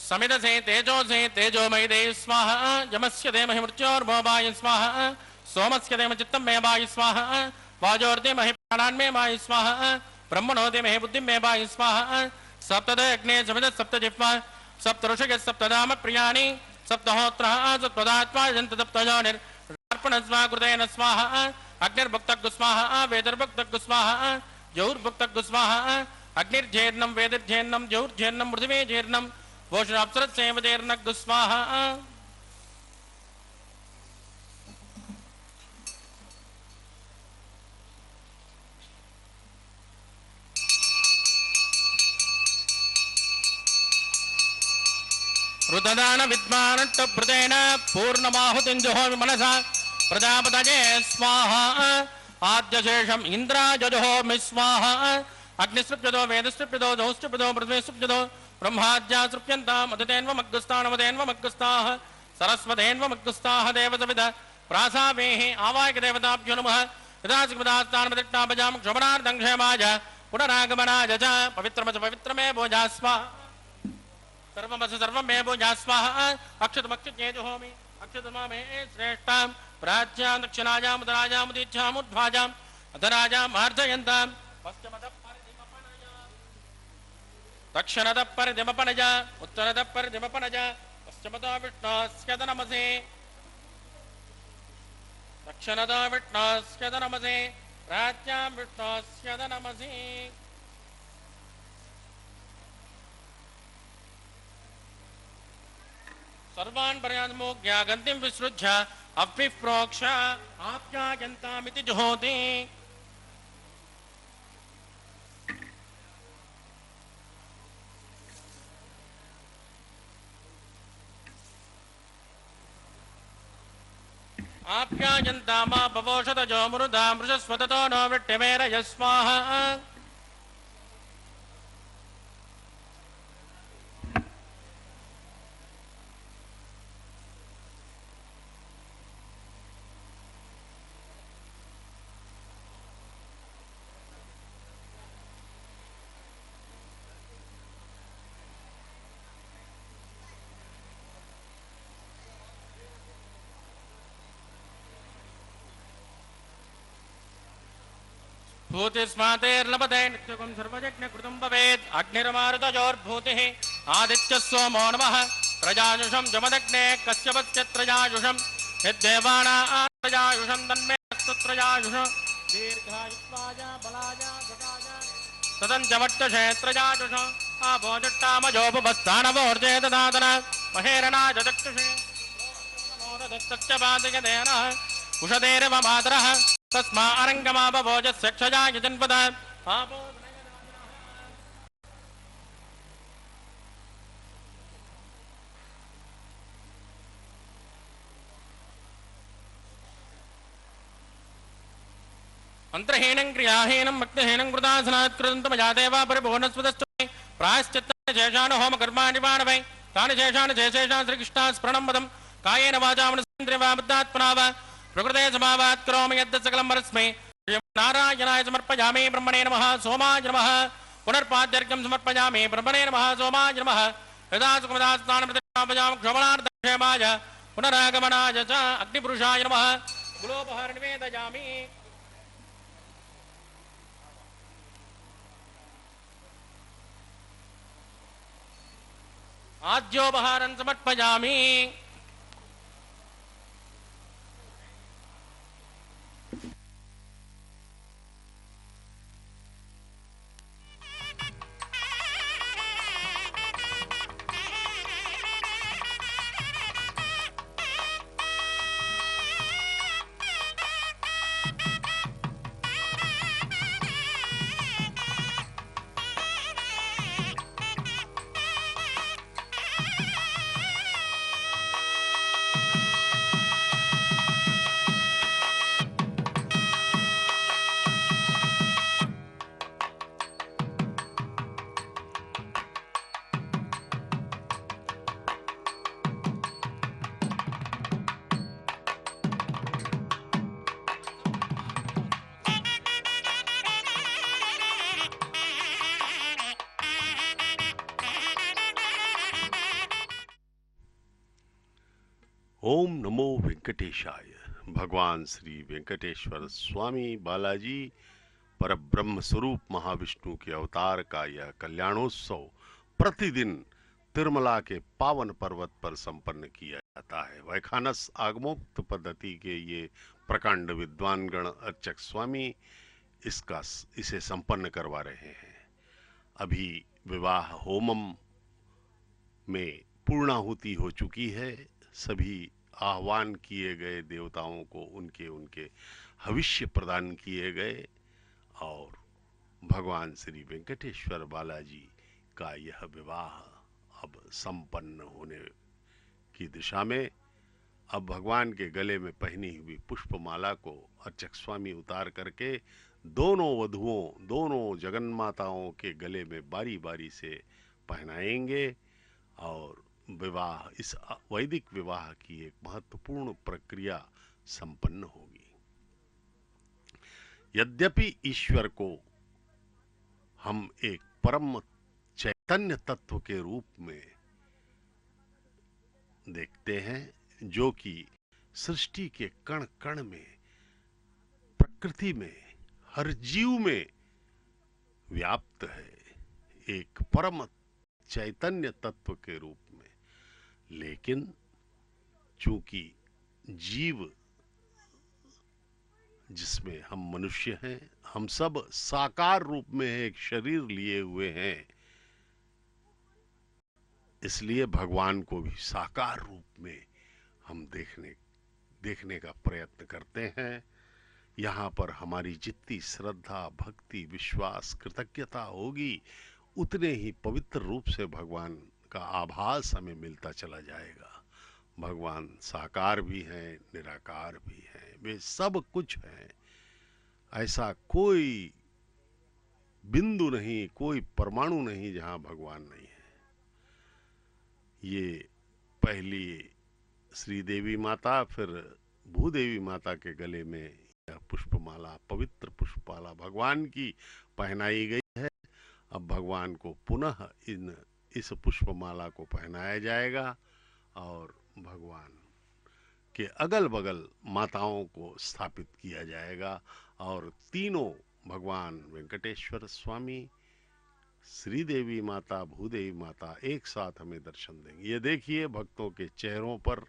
[SPEAKER 1] समिदसे तेजोसे तेजोमयि देव स्वाहा यमस्य देमहि मृत्योर्भोवाय स्वाहा सोमस्य देम चित्तं मे वाय स्वाहा वाजोर्दे महि प्राणान्मे वाय स्वाहा ब्रह्मणो दे महि बुद्धिं मे वाय स्वाहा सप्तद अग्ने समिद सप्त जिह्वा सप्त ऋषिः सप्तधाम प्रियाणि सप्तहोत्रः सप्तदात्मा जन्त सप्तयोनिर्र्पणस्वा कृतेन स्वाहा अग्निर्भुक्तग्गु स्वाहा वेदर्भुक्तग्गु स्वाहा जौर्भुक्तग्गु स्वाहा अग्निर्जेर्णं वेदिर्जेर्णं जौर्जेर्णं पृथिवीजेर्णं वोषणाप्सरत्सेवजेर्णग्गु स्वाहा रुददान विद्वानट्टभृतेन पूर्णमाहुतिञ्जुहोमि मनसा प्रजापतये स्वाहा आद्यशेषम् इन्द्राजजुहोमि स्वाहा अग्निसृप्यतो वेदसृप्यतो दौसृप्यतो पृथ्वीसृप्यतो ब्रह्माद्या सृप्यन्ताम् अदितेन्वमग्गुस्तानमदेन्वमग्गुस्ताः सरस्वतेन्वमुक्तुस्ताः देवसविद प्रासावेः आवायक देवताभ्यो नमः यदाचिकपदास्तान्मदिट्टाभजां क्षोभनार्थं क्षेमाय पुनरागमनाय च पवित्रमच पवित्रमे भोजा स्वाहा सर्वमस सर्वमे भोजा स्वाहा अक्षतमक्षज्ञे जुहोमि अक्षतमामे श्रेष्ठां प्राच्यां दक्षिणायां उदरायां उदीच्छां उद्भाजां अधराजां मार्जयन्तां पश्चिमतः दक्षिणतः परिदिमपनज उत्तरतः परिदिमपनज पश्चिमतः विष्णोस्यत नमसे दक्षिणतः विष्णोस्यत नमसे प्राच्यां विष्णोस्यत नमसे सर्वान् पर्यान्मोज्ञा गन्तिं विसृज्य अभिप्रोक्ष आप्यायन्तामिति जुहोति आप्यायन्तामा पवोषधजो मृदा मृषस्वततो नो विट्टिमेरय स्वाहा भूतिस्मातेर्लभते नित्यकं सर्वयज्ञकृतं भवेत् अग्निर्मारुतयोर्भूतिः आदित्यः सोमो नमः प्रजायुषं जमदग्ने कश्यपस्य त्रयायुषं यद्देवानां त्रयायुषं तन्मे अस्तु त्रयायुष दीर्घायुष्वाय बलाय गजाय तदञ्जवट्टशे त्रयायुष आभोजट्टामजोपस्थानवोर्जे ददातन महेरणाय चक्षुषे नमोदत्तस्य पादयतेन उषधेरव मातरः तस्मा अरङ्गमापभोजस्य क्षयाय जन्पद पापो मंत्रहीनं क्रियाहीनं भक्तिहीनं कृतासनात् कृतन्तमया देवा परिभुवनस्वतस्तु प्रायश्चित्तानि शेषान् होमकर्माणि मानवै तानि शेषान् शेषेषान् श्रीकृष्णात् स्मरणं वदं कायेन वाचा मनसेन्द्रियवा बुद्धात्मना वा प्रकृते समावात् करोमि यद् सकलं परस्मै नारायणाय समर्पयामि ब्रह्मणे नमः सोमाय नमः पुनर्पाद्यर्घ्यं समर्पयामि ब्रह्मणे नमः सोमाय नमः यदा सुखमदास्नानप्रतिष्ठापयामि क्षोभनार्थं क्षेमाय पुनरागमनाय च अग्निपुरुषाय नमः गुलोपहार निवेदयामि आद्योपहारं समर्पयामि
[SPEAKER 2] ओम नमो वेंकटेशाय। भगवान श्री वेंकटेश्वर स्वामी बालाजी परब्रह्म स्वरूप महाविष्णु के अवतार का यह कल्याणोत्सव प्रतिदिन तिरुमला के पावन पर्वत पर संपन्न किया जाता है। वैखानस आगमोक्त पद्धति के ये प्रकांड विद्वानगण अर्चक स्वामी इसे संपन्न करवा रहे हैं। अभी विवाह होमम में पूर्णाहुति हो चुकी है। सभी आह्वान किए गए देवताओं को उनके हविष्य प्रदान किए गए और भगवान श्री वेंकटेश्वर बालाजी का यह विवाह अब संपन्न होने की दिशा में। अब भगवान के गले में पहनी हुई पुष्पमाला को अर्चक स्वामी उतार करके दोनों वधुओं, दोनों जगन्माताओं के गले में बारी बारी से पहनाएंगे और विवाह, इस वैदिक विवाह की एक महत्वपूर्ण प्रक्रिया संपन्न होगी। यद्यपि ईश्वर को हम एक परम चैतन्य तत्व के रूप में देखते हैं, जो कि सृष्टि के कण कण में, प्रकृति में, हर जीव में व्याप्त है, एक परम चैतन्य तत्व के रूप में, लेकिन चूंकि जीव, जिसमें हम मनुष्य हैं, हम सब साकार रूप में एक शरीर लिए हुए हैं, इसलिए भगवान को भी साकार रूप में हम देखने का प्रयत्न करते हैं। यहाँ पर हमारी जितनी श्रद्धा, भक्ति, विश्वास, कृतज्ञता होगी, उतने ही पवित्र रूप से भगवान का आभास हमें मिलता चला जाएगा। भगवान साकार भी हैं, निराकार भी हैं, वे सब कुछ हैं। ऐसा कोई बिंदु नहीं, कोई परमाणु नहीं जहां भगवान नहीं है। ये पहली श्रीदेवी माता, फिर भूदेवी माता के गले में यह पुष्पमाला, पवित्र पुष्पमाला भगवान की पहनाई गई है। अब भगवान को पुनः इस पुष्पमाला को पहनाया जाएगा और भगवान के अगल बगल माताओं को स्थापित किया जाएगा और तीनों भगवान वेंकटेश्वर स्वामी, श्रीदेवी माता, भूदेवी माता एक साथ हमें दर्शन देंगे। ये देखिए भक्तों के चेहरों पर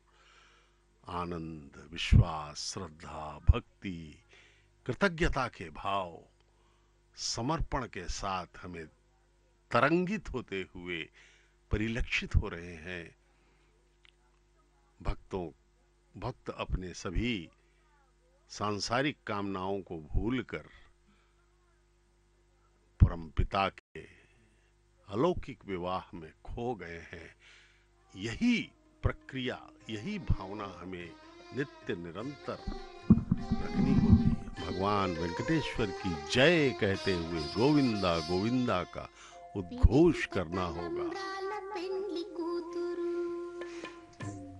[SPEAKER 2] आनंद, विश्वास, श्रद्धा, भक्ति, कृतज्ञता के भाव समर्पण के साथ हमें तरंगित होते हुए परिलक्षित हो रहे हैं। भक्त अपने सभी सांसारिक कामनाओं को भूलकर परमपिता के अलौकिक विवाह में खो गए हैं। यही प्रक्रिया, यही भावना हमें नित्य निरंतर रखनी होगी। भगवान वेंकटेश्वर की जय कहते हुए गोविंदा गोविंदा का उद्घोष करना होगा।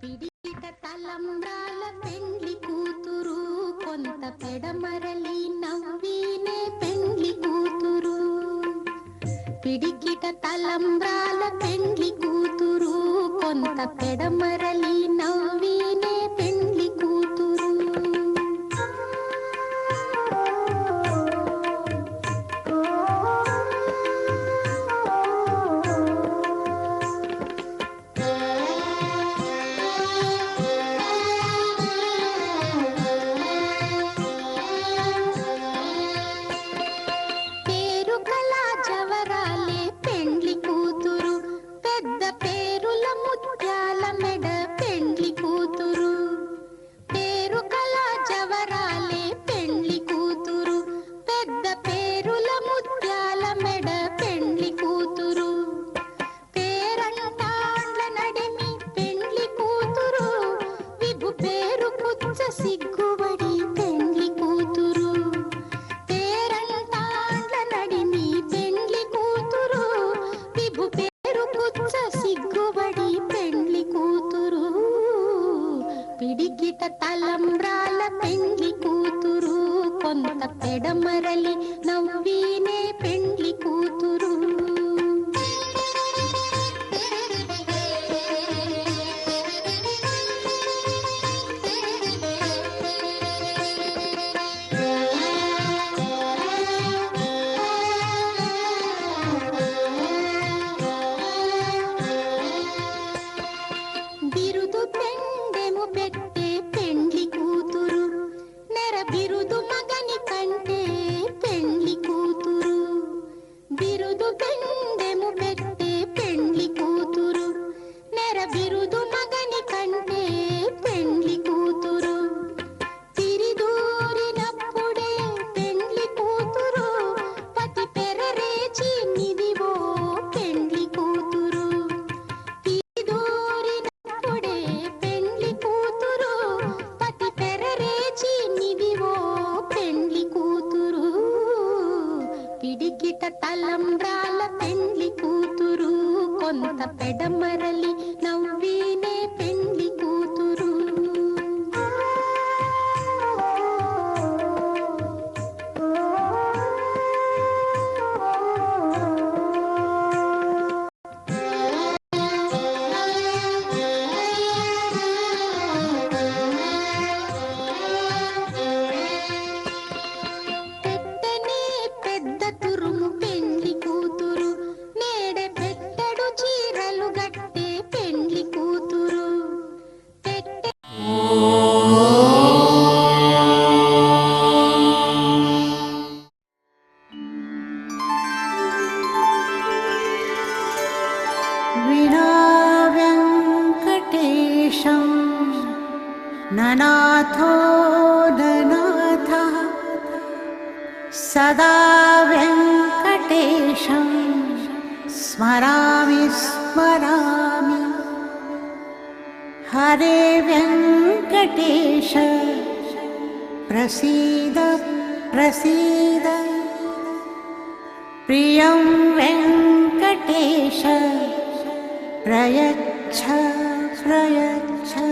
[SPEAKER 3] పిడికిట తలంబ్రాల పెండ్లి కూతురు, కొంత పెడమరలి నవ్వీనే పెండ్లి కూతురు. పెడమరలి నవ్వీనే పెండ్లి కూతురు. బిరుదు పెండెము పెట్టే పెండ్లి కూతురు, నెర బిరుదు మగని కంటే పెండ్లి కూతురు. బిరుదు పెండెము పెట్టే పెండ్లి కూతురు, నెర బిరుదు మగని కంటే పెండ్లి కూతురు. తిరిదూరినప్పుడే పెండ్లి కూతురు, పతి పెరరేచి నిదివో పెండ్లి కూతురు. తిరిదూరినప్పుడే పెండ్లి కూతురు, పతి పెరరేచి నిదివో పెండ్లి కూతురు. పిడికిట తలంబ్రాల పెండ్లి కూతురు, కొంత పెడమరలి నవ్వు
[SPEAKER 4] सदा वेङ्कटेशं स्मरामि स्मरामि हरे वेङ्कटेश प्रसीद प्रसीद प्रियं वेङ्कटेश प्रयच्छ प्रयच्छ